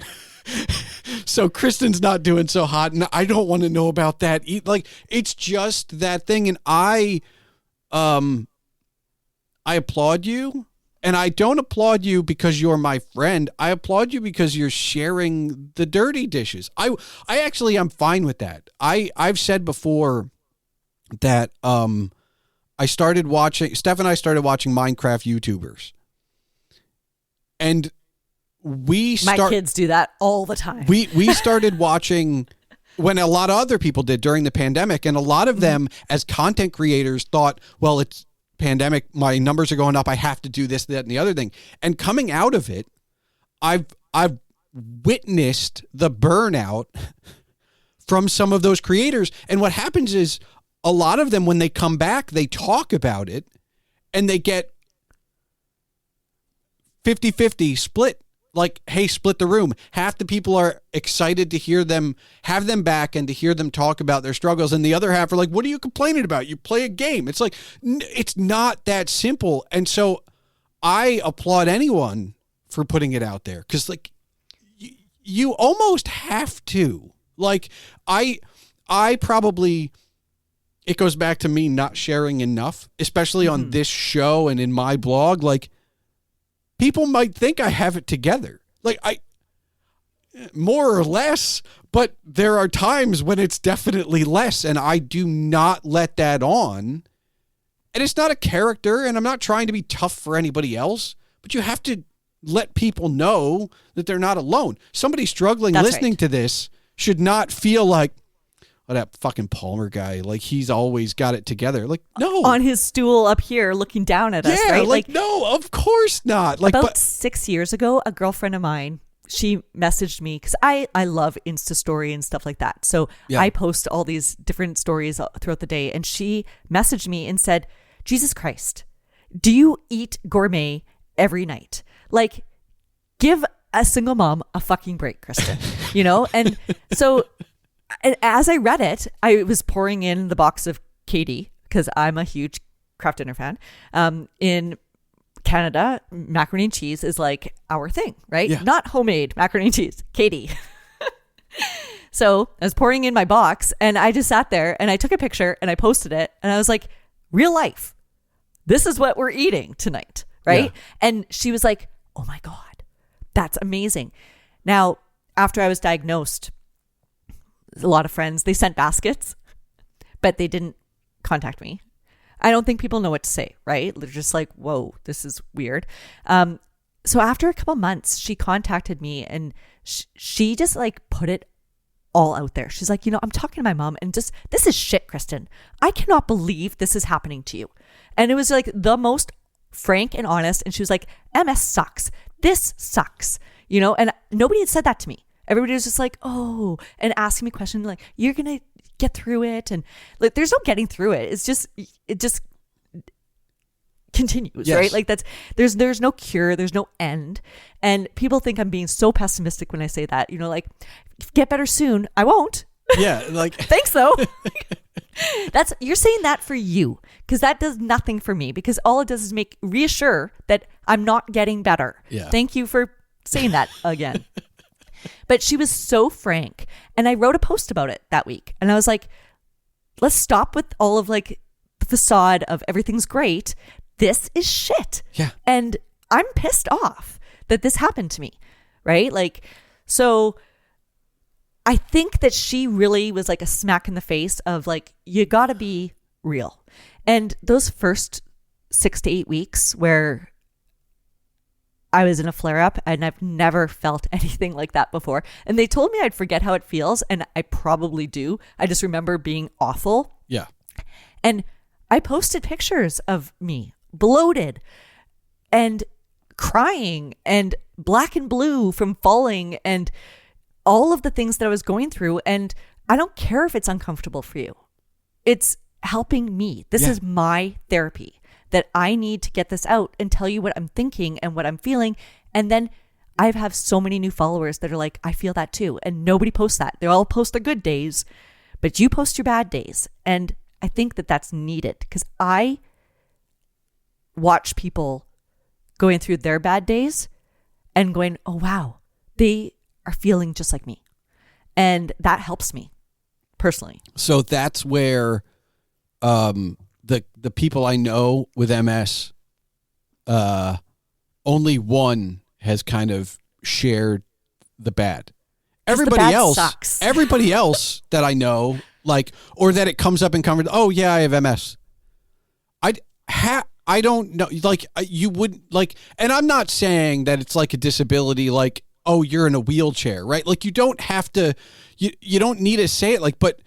So Kristin's not doing so hot, and I don't want to know about that. Like, it's just that thing, and I applaud you, and I don't applaud you because you're my friend. I applaud you because you're sharing the dirty dishes. I'm fine with that. I've said before that Steph and I started watching Minecraft YouTubers, and my kids do that all the time. We started watching when a lot of other people did during the pandemic, and a lot of them as content creators thought, well, it's pandemic, my numbers are going up, I have to do this, that, and the other thing. And coming out of it, I've witnessed the burnout from some of those creators. And what happens is a lot of them, when they come back, they talk about it and they get 50-50 split. Like, hey, split the room. Half the people are excited to have them back and to hear them talk about their struggles. And the other half are like, what are you complaining about? You play a game. It's like, it's not that simple. And so I applaud anyone for putting it out there. Cause like you almost have to. Like I probably, it goes back to me not sharing enough, especially on this show and in my blog. Like, people might think I have it together. Like, I more or less, but there are times when it's definitely less, and I do not let that on. And it's not a character, and I'm not trying to be tough for anybody else, but you have to let people know that they're not alone. Somebody struggling listening to this should not feel like, oh, that fucking Palmer guy, like he's always got it together. Like, no. On his stool up here looking down at us, right? Like, no, of course not. Like, about 6 years ago, a girlfriend of mine, she messaged me because I love Insta story and stuff like that. So I post all these different stories throughout the day. And she messaged me and said, Jesus Christ, do you eat gourmet every night? Like, give a single mom a fucking break, Kristin, And so as I read it, I was pouring in the box of Katie because I'm a huge Kraft Dinner fan. In Canada, macaroni and cheese is like our thing, right? Yeah. Not homemade macaroni and cheese, Katie. So I was pouring in my box and I just sat there and I took a picture and I posted it and I was like, real life, this is what we're eating tonight, right? Yeah. And she was like, oh my God, that's amazing. Now, after I was diagnosed, a lot of friends, they sent baskets, but they didn't contact me. I don't think people know what to say, right? They're just like, whoa, this is weird. So after a couple months, she contacted me and she just like put it all out there. She's like, I'm talking to my mom and just, this is shit, Kristin. I cannot believe this is happening to you. And it was like the most frank and honest. And she was like, MS sucks. This sucks, and nobody had said that to me. Everybody was just like, oh, and asking me questions like, you're going to get through it. And like, there's no getting through it. It just continues, yes. Right? Like there's no cure. There's no end. And people think I'm being so pessimistic when I say that, like get better soon. I won't. Yeah. Like, thanks though. You're saying that for you, because that does nothing for me, because all it does is reassure that I'm not getting better. Yeah. Thank you for saying that again. But she was so frank, and I wrote a post about it that week, and I was like, let's stop with all of like the facade of everything's great. This is shit. Yeah. And I'm pissed off that this happened to me. Right? Like, so I think that she really was like a smack in the face of like, you got to be real. And those first 6 to 8 weeks where I was in a flare up, and I've never felt anything like that before. And they told me I'd forget how it feels. And I probably do. I just remember being awful. Yeah. And I posted pictures of me bloated and crying and black and blue from falling and all of the things that I was going through. And I don't care if it's uncomfortable for you. It's helping me. This is my therapy, that I need to get this out and tell you what I'm thinking and what I'm feeling. And then I have so many new followers that are like, I feel that too. And nobody posts that. They all post their good days, but you post your bad days. And I think that that's needed, because I watch people going through their bad days and going, oh, wow, they are feeling just like me. And that helps me personally. So that's where the people I know with MS, only one has kind of shared the bad. Everybody else sucks. Everybody else that I know, like, or that it comes up in conversation, oh yeah, I have MS. I don't know, like, you wouldn't, like, and I'm not saying that it's like a disability, like, oh, you're in a wheelchair, right? Like, you don't have to, you don't need to say it like, but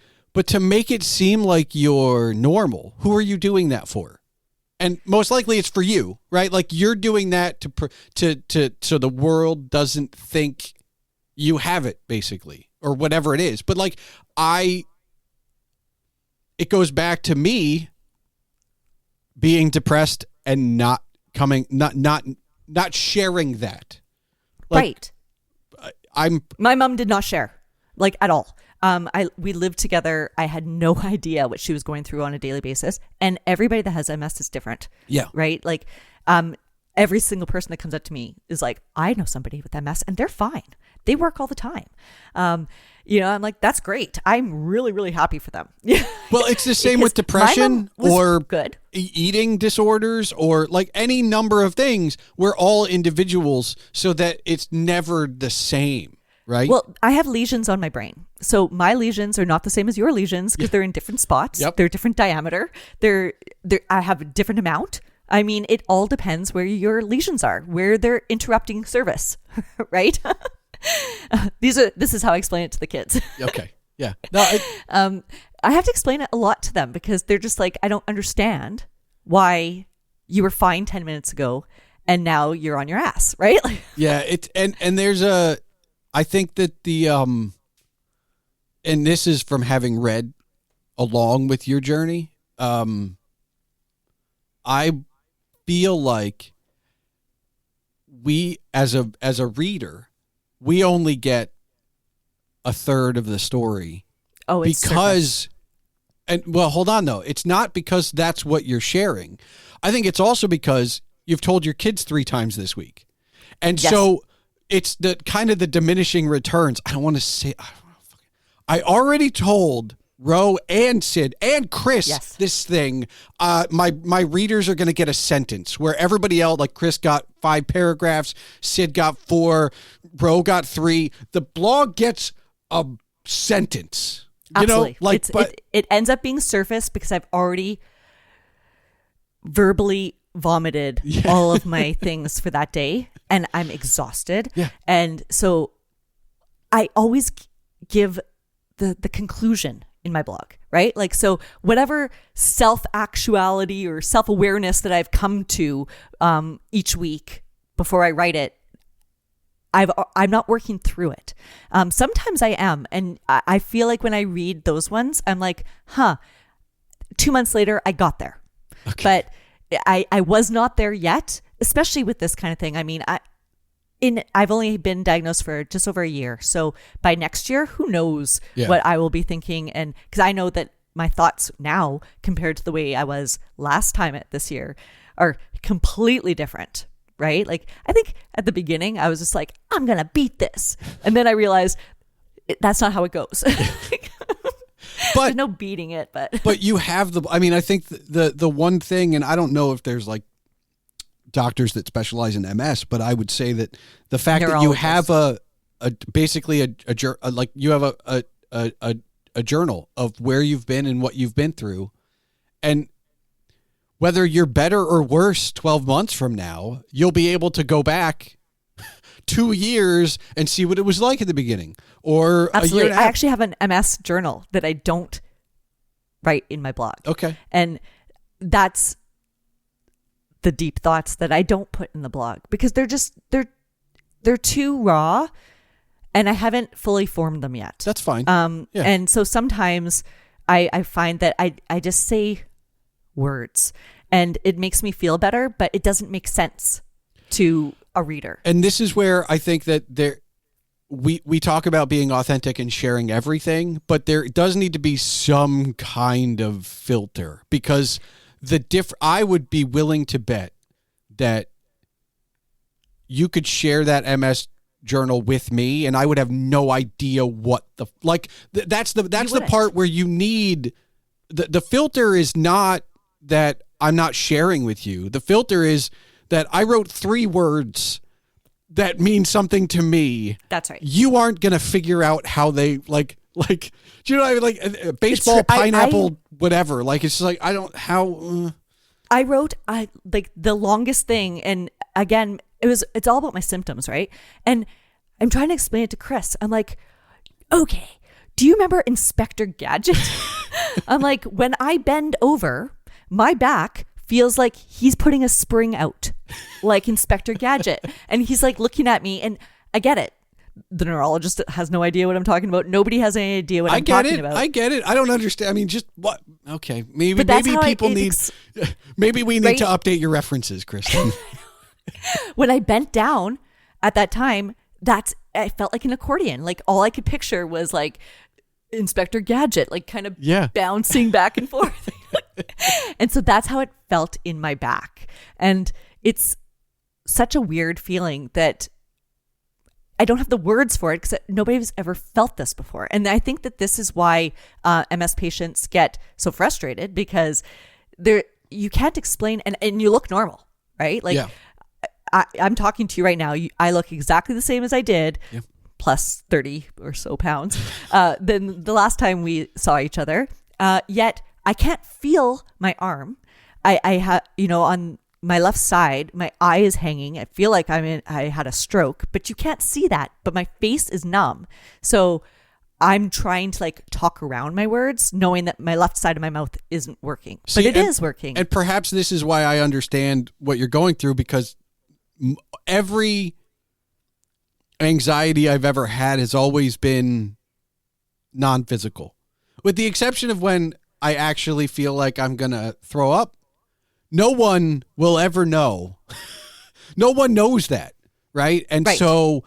to make it seem like you're normal, who are you doing that for? And most likely it's for you, right? Like, you're doing that to so the world doesn't think you have it, basically, or whatever it is. But like, it goes back to me being depressed and not sharing that. Like, right. My mom did not share, like, at all. We lived together. I had no idea what she was going through on a daily basis. And everybody that has MS is different. Yeah. Right. Like, every single person that comes up to me is like, I know somebody with MS and they're fine. They work all the time. I'm like, that's great. I'm really, really happy for them. Well, it's the same with depression or good eating disorders or like any number of things. We're all individuals, so that it's never the same. Right. Well, I have lesions on my brain. So my lesions are not the same as your lesions, because they're in different spots. Yep. They're different diameter. I have a different amount. I mean, it all depends where your lesions are, where they're interrupting service, right? This is how I explain it to the kids. Okay. Yeah. No, I have to explain it a lot to them, because they're just like, I don't understand why you were fine 10 minutes ago and now you're on your ass, right? Like, yeah. And there's I think that and this is from having read along with your journey. I feel like we, as a reader, we only get a third of the story. Oh, it's because, and well, hold on though. It's not because that's what you're sharing. I think it's also because you've told your kids 3 times this week. And yes. So it's the kind of the diminishing returns. I don't want to say, I already told Ro and Sid and Chris this thing. My readers are going to get a sentence, where everybody else, like Chris got 5 paragraphs, Sid got 4, Ro got 3. The blog gets a sentence. Absolutely. You know, it ends up being surface, because I've already verbally vomited all of my things for that day, and I'm exhausted. Yeah. And so I always give the conclusion in my blog, right? Like, so whatever self-actuality or self-awareness that I've come to each week before I write it, I'm not working through it. Sometimes I am. And I feel like when I read those ones, I'm like, 2 months later, I got there. Okay. But I was not there yet, especially with this kind of thing. I mean, I've only been diagnosed for just over a year. So by next year, who knows what I will be thinking. And because I know that my thoughts now compared to the way I was last time this year are completely different. Right? Like, I think at the beginning, I was just like, I'm going to beat this. And then I realized that's not how it goes. But there's no beating it, but you have I think the one thing, and I don't know if there's like doctors that specialize in MS, but I would say that the fact that you have basically you have a journal of where you've been and what you've been through, and whether you're better or worse 12 months from now, you'll be able to go back 2 years and see what it was like at the beginning. Or absolutely. A year and a half. I actually have an MS journal that I don't write in my blog. Okay. And that's the deep thoughts that I don't put in the blog because they're too raw and I haven't fully formed them yet. That's fine. And so sometimes I find that I just say words and it makes me feel better, but it doesn't make sense to a reader. And this is where I think that we talk about being authentic and sharing everything, but there does need to be some kind of filter because I would be willing to bet that you could share that MS journal with me and I would have no idea what that's the part where you need the filter is not that I'm not sharing with you. The filter is that I wrote 3 words that mean something to me. That's right. You aren't going to figure out how they like, do you know what I mean? Like baseball, pineapple, whatever. Like, it's just like, I don't, how. I wrote like the longest thing. And again, it's all about my symptoms, right? And I'm trying to explain it to Chris. I'm like, okay, do you remember Inspector Gadget? I'm like, when I bend over, my back feels like he's putting a spring out, like Inspector Gadget. And he's like looking at me and I get it. The neurologist has no idea what I'm talking about. Nobody has any idea what I'm talking about. I get it. I don't understand. I mean, just what? Okay. Maybe people need, maybe we need to update your references, Kristin. When I bent down at that time, I felt like an accordion. Like all I could picture was like Inspector Gadget, like kind of bouncing back and forth. And so that's how it felt in my back. And it's such a weird feeling that I don't have the words for it because nobody's ever felt this before. And I think that this is why MS patients get so frustrated because you can't explain and you look normal, right? Like I'm talking to you right now. I look exactly the same as I did. Yeah. Plus 30 or so pounds than the last time we saw each other. Yet I can't feel my arm. I have, on my left side, my eye is hanging. I feel like I had a stroke, but you can't see that. But my face is numb. So I'm trying to like talk around my words, knowing that my left side of my mouth isn't working. But it is working. And perhaps this is why I understand what you're going through because every anxiety I've ever had has always been non-physical, with the exception of when I actually feel like I'm going to throw up. No one will ever know. No one knows that. Right. And so,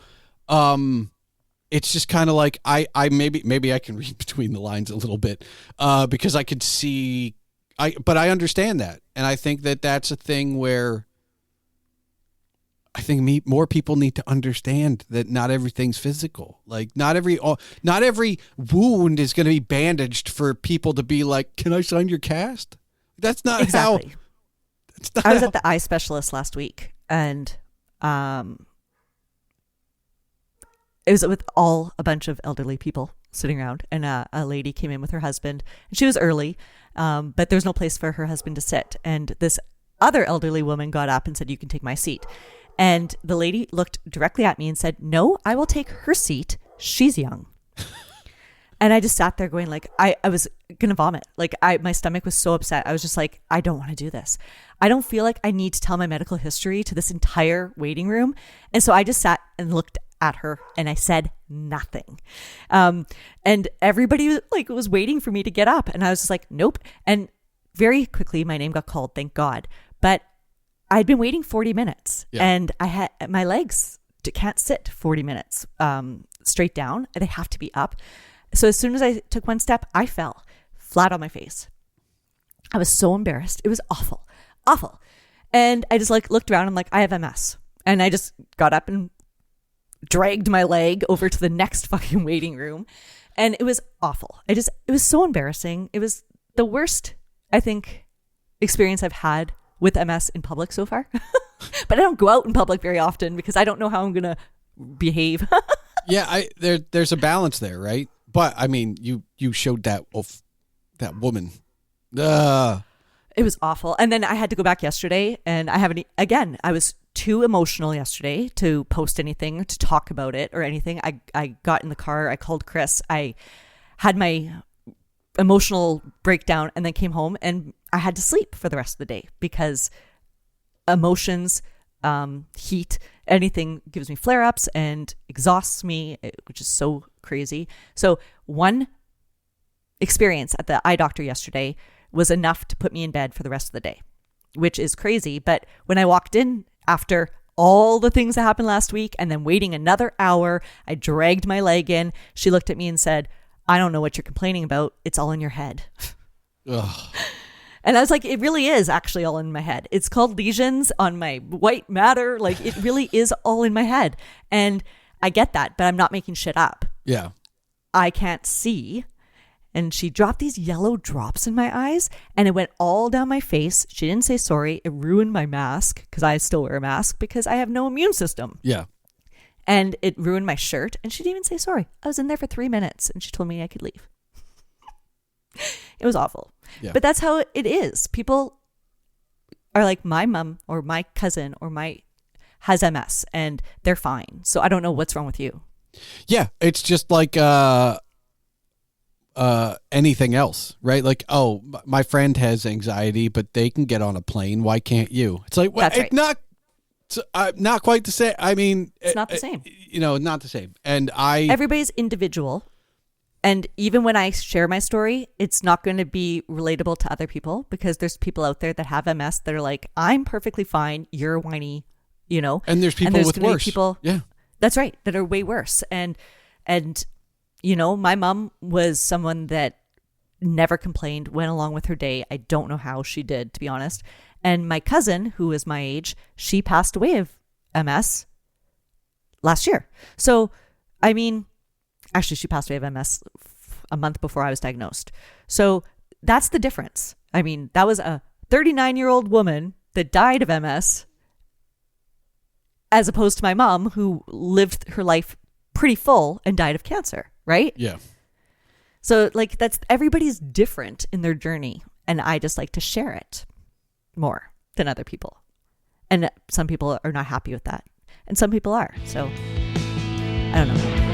it's just kind of like, I maybe I can read between the lines a little bit, because I could see, but I understand that. And I think that that's a thing where I think more people need to understand that not everything's physical. Like not every wound is going to be bandaged for people to be like, can I sign your cast? That's not exactly. how. I was at the eye specialist last week and it was with a bunch of elderly people sitting around and a lady came in with her husband and she was early, but there's no place for her husband to sit. And this other elderly woman got up and said, you can take my seat. And the lady looked directly at me and said, no, I will take her seat. She's young. And I just sat there going like, I was going to vomit. Like my stomach was so upset. I was just like, I don't want to do this. I don't feel like I need to tell my medical history to this entire waiting room. And so I just sat and looked at her and I said nothing. And everybody like was waiting for me to get up. And I was just like, nope. And very quickly my name got called, thank God. But I'd been waiting 40 minutes and I had my legs can't sit 40 minutes straight down. They have to be up. So as soon as I took one step, I fell flat on my face. I was so embarrassed. It was awful. And I just like looked around. I'm like, I have MS. And I just got up and dragged my leg over to the next fucking waiting room. And it was awful. It was so embarrassing. It was the worst, I think, experience I've had with MS in public so far. But I don't go out in public very often because I don't know how I'm going to behave. Yeah, there's a balance there, right? But I mean, you showed that woman. It was awful. And then I had to go back yesterday and I was too emotional yesterday to post anything, to talk about it or anything. I got in the car, I called Chris, I had my emotional breakdown and then came home and I had to sleep for the rest of the day because emotions, heat, anything gives me flare-ups and exhausts me, which is so crazy. So one experience at the eye doctor yesterday was enough to put me in bed for the rest of the day, which is crazy. But when I walked in after all the things that happened last week and then waiting another hour, I dragged my leg in. She looked at me and said, I don't know what you're complaining about. It's all in your head. Ugh. And I was like, it really is actually all in my head. It's called lesions on my white matter. Like it really is all in my head. And I get that, but I'm not making shit up. Yeah. I can't see. And she dropped these yellow drops in my eyes and it went all down my face. She didn't say sorry. It ruined my mask because I still wear a mask because I have no immune system. Yeah. And it ruined my shirt and she didn't even say sorry. I was in there for 3 minutes and she told me I could leave. It was awful. Yeah. But that's how it is. People are like, my mom or my cousin or has MS and they're fine. So I don't know what's wrong with you. Yeah. It's just like anything else, right? Like, oh, my friend has anxiety, but they can get on a plane. Why can't you? It's like, well, that's right. Not quite the same. I mean, it's not the same. Not the same. And everybody's individual. And even when I share my story, it's not going to be relatable to other people because there's people out there that have MS that are like, I'm perfectly fine. You're whiny, And there's people with worse. Yeah, that's right. That are way worse. And my mom was someone that never complained, went along with her day. I don't know how she did, to be honest. And my cousin, who is my age, she passed away of MS last year. So, I mean, actually, she passed away of MS a month before I was diagnosed. So that's the difference. I mean, that was a 39-year-old woman that died of MS as opposed to my mom who lived her life pretty full and died of cancer, right? Yeah. So like everybody's different in their journey. And I just like to share it more than other people. And some people are not happy with that. And some people are. So I don't know.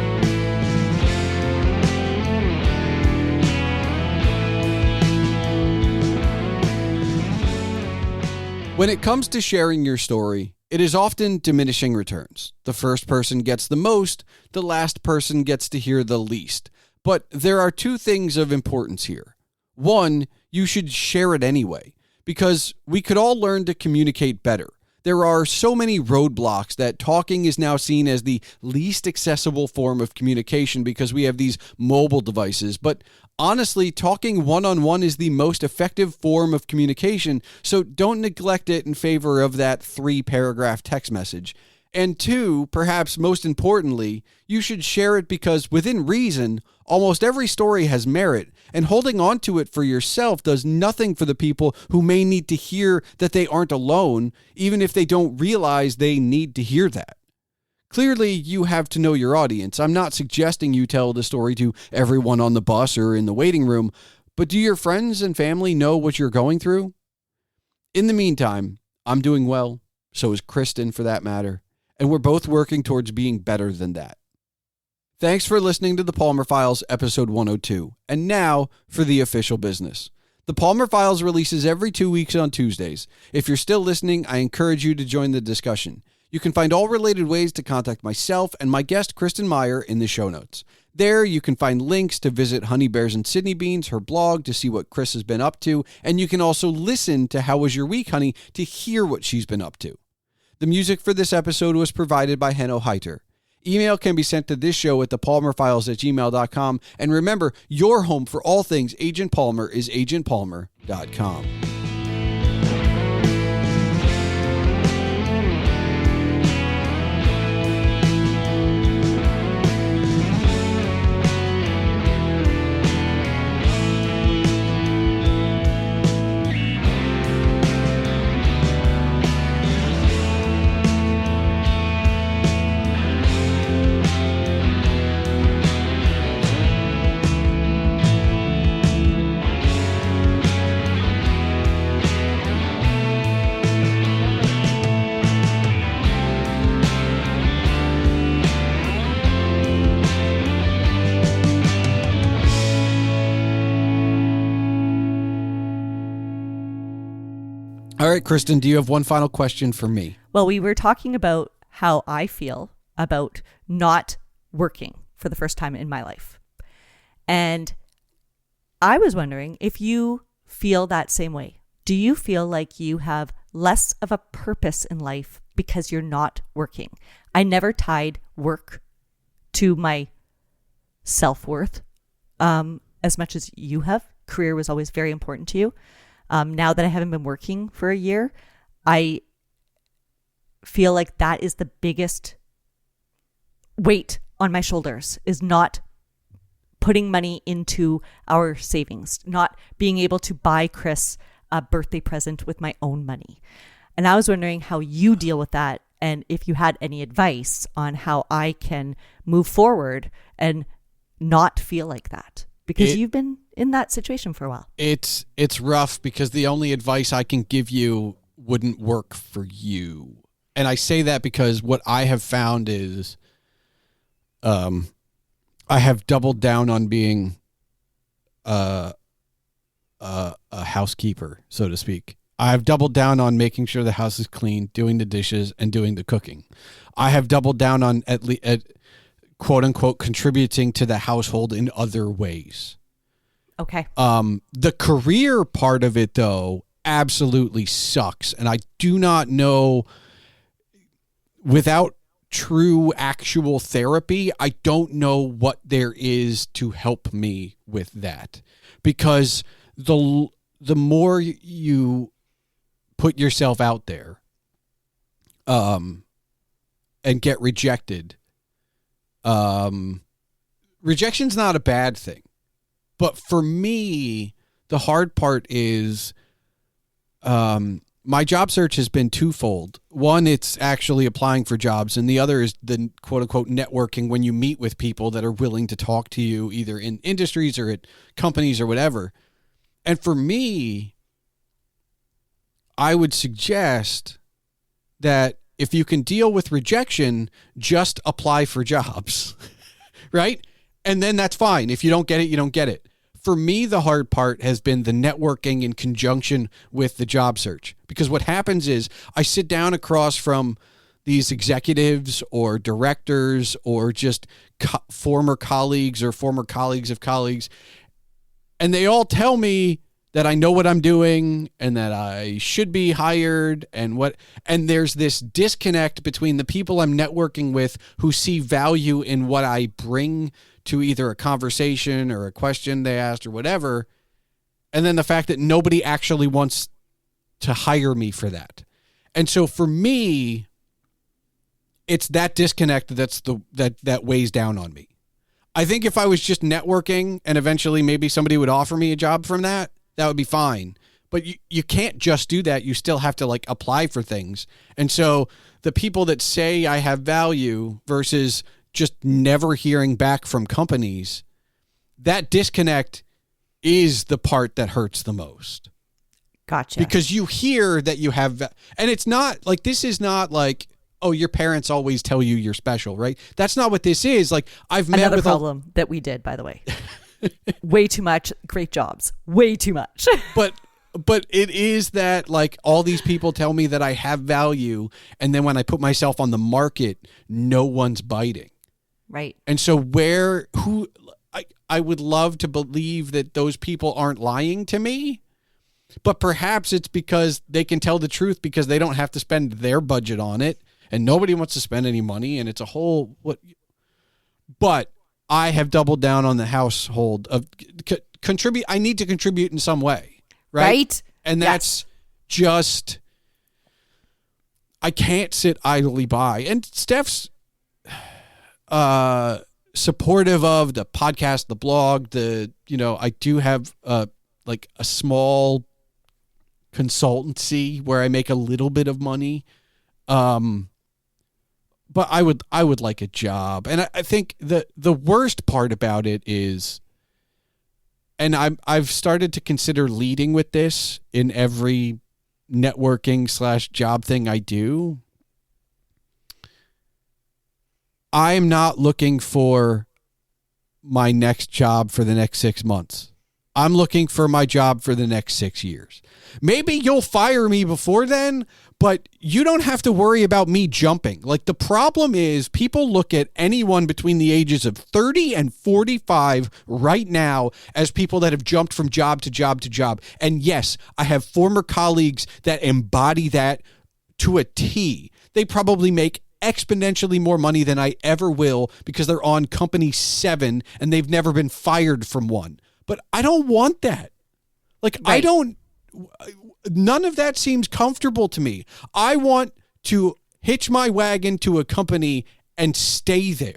When it comes to sharing your story, it is often diminishing returns. The first person gets the most, the last person gets to hear the least. But there are two things of importance here. One, you should share it anyway, because we could all learn to communicate better. There are so many roadblocks that talking is now seen as the least accessible form of communication because we have these mobile devices. But honestly, talking one-on-one is the most effective form of communication, so don't neglect it in favor of that 3-paragraph text message. And two, perhaps most importantly, you should share it because within reason, almost every story has merit, and holding on to it for yourself does nothing for the people who may need to hear that they aren't alone, even if they don't realize they need to hear that. Clearly, you have to know your audience. I'm not suggesting you tell the story to everyone on the bus or in the waiting room, but do your friends and family know what you're going through? In the meantime, I'm doing well, so is Kristin for that matter, and we're both working towards being better than that. Thanks for listening to the Palmer Files, episode 102. And now for the official business. The Palmer Files releases every 2 weeks on Tuesdays. If you're still listening, I encourage you to join the discussion. You can find all related ways to contact myself and my guest, Kristin Maier, in the show notes. There, you can find links to visit HoneyBears and SydneyBeans, her blog, to see what Chris has been up to, and you can also listen to How Was Your Week, Honey, to hear what she's been up to. The music for this episode was provided by Henno Heiter. Email can be sent to this show at thepalmerfiles@gmail.com. And remember, your home for all things Agent Palmer is agentpalmer.com. All right, Kristin, do you have one final question for me? Well, we were talking about how I feel about not working for the first time in my life. And I was wondering if you feel that same way. Do you feel like you have less of a purpose in life because you're not working? I never tied work to my self-worth as much as you have. Career was always very important to you. Now that I haven't been working for a year, I feel like that is the biggest weight on my shoulders, is not putting money into our savings, not being able to buy Chris a birthday present with my own money. And I was wondering how you deal with that, and if you had any advice on how I can move forward and not feel like that. Because you've been in that situation for a while. It's rough because the only advice I can give you wouldn't work for you. And I say that because what I have found is I have doubled down on being a housekeeper, so to speak. I've doubled down on making sure the house is clean, doing the dishes, and doing the cooking. I have doubled down on at quote unquote contributing to the household in other ways. Okay. The career part of it though absolutely sucks, and I do not know, without true actual therapy, I don't know what there is to help me with that, because the more you put yourself out there and get rejected, rejection's not a bad thing. But for me, the hard part is my job search has been twofold. One, it's actually applying for jobs, and the other is the quote-unquote networking when you meet with people that are willing to talk to you either in industries or at companies or whatever. And for me, I would suggest that if you can deal with rejection, just apply for jobs, right? And then that's fine. If you don't get it, you don't get it. For me, the hard part has been the networking in conjunction with the job search. Because what happens is I sit down across from these executives or directors or just former colleagues or former colleagues of colleagues, and they all tell me that I know what I'm doing and that I should be hired and there's this disconnect between the people I'm networking with who see value in what I bring to either a conversation or a question they asked or whatever, and then the fact that nobody actually wants to hire me for that. And so for me, it's that disconnect that weighs down on me. I think if I was just networking and eventually maybe somebody would offer me a job from that would be fine. But you can't just do that. You still have to apply for things. And so the people that say I have value versus just never hearing back from companies, that disconnect is the part that hurts the most. Gotcha. Because you hear that you have, and it's not this is not oh, your parents always tell you you're special, right? That's not what this is. Like, I've met Another with problem that we did, by the way. Way too much. Great jobs. Way too much. But it is that, like, all these people tell me that I have value, and then when I put myself on the market, no one's biting. Right. And so I would love to believe that those people aren't lying to me, but perhaps it's because they can tell the truth because they don't have to spend their budget on it, and nobody wants to spend any money, and it's a whole but I have doubled down on the household of contribute. I need to contribute in some way. Right? And that's just, I can't sit idly by. And Steph's supportive of the podcast, the blog, I do have like a small consultancy where I make a little bit of money. But I would like a job. And I think the worst part about it is, and I've started to consider leading with this in every networking / job thing I do. I'm not looking for my next job for the next 6 months. I'm looking for my job for the next 6 years. Maybe you'll fire me before then, but you don't have to worry about me jumping. Like, the problem is people look at anyone between the ages of 30 and 45 right now as people that have jumped from job to job to job. And yes, I have former colleagues that embody that to a T. They probably make exponentially more money than I ever will because they're on company 7 and they've never been fired from one. But I don't want that. Like, right. None of that seems comfortable to me. I want to hitch my wagon to a company and stay there.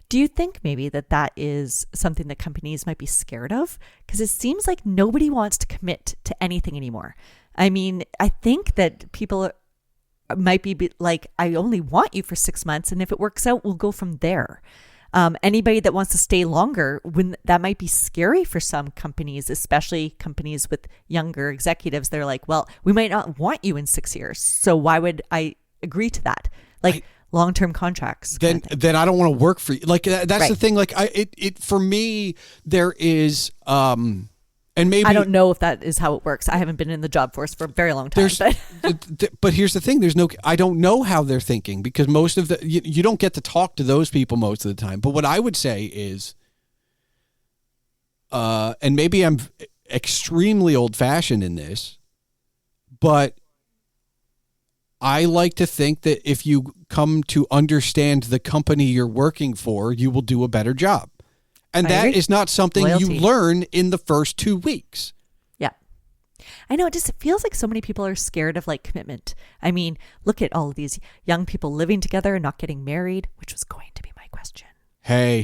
Do you think maybe that is something that companies might be scared of? Because it seems like nobody wants to commit to anything anymore. I mean, I think that people might be like, I only want you for 6 months, and if it works out, we'll go from there. Anybody that wants to stay longer, when that might be scary for some companies, especially companies with younger executives. They're like, well, we might not want you in 6 years, so why would I agree to that? Like, long-term contracts. Then I don't want to work for you. Like, that's right. The thing. Like, for me, there is, and maybe I don't know if that is how it works. I haven't been in the job force for a very long time. But here's the thing: I don't know how they're thinking because most of you don't get to talk to those people most of the time. But what I would say is, and maybe I'm extremely old-fashioned in this, but I like to think that if you come to understand the company you're working for, you will do a better job. And that is not something you learn in the first 2 weeks. Yeah. I know, it just feels like so many people are scared of, like, commitment. I mean, look at all of these young people living together and not getting married, which was going to be my question. Hey.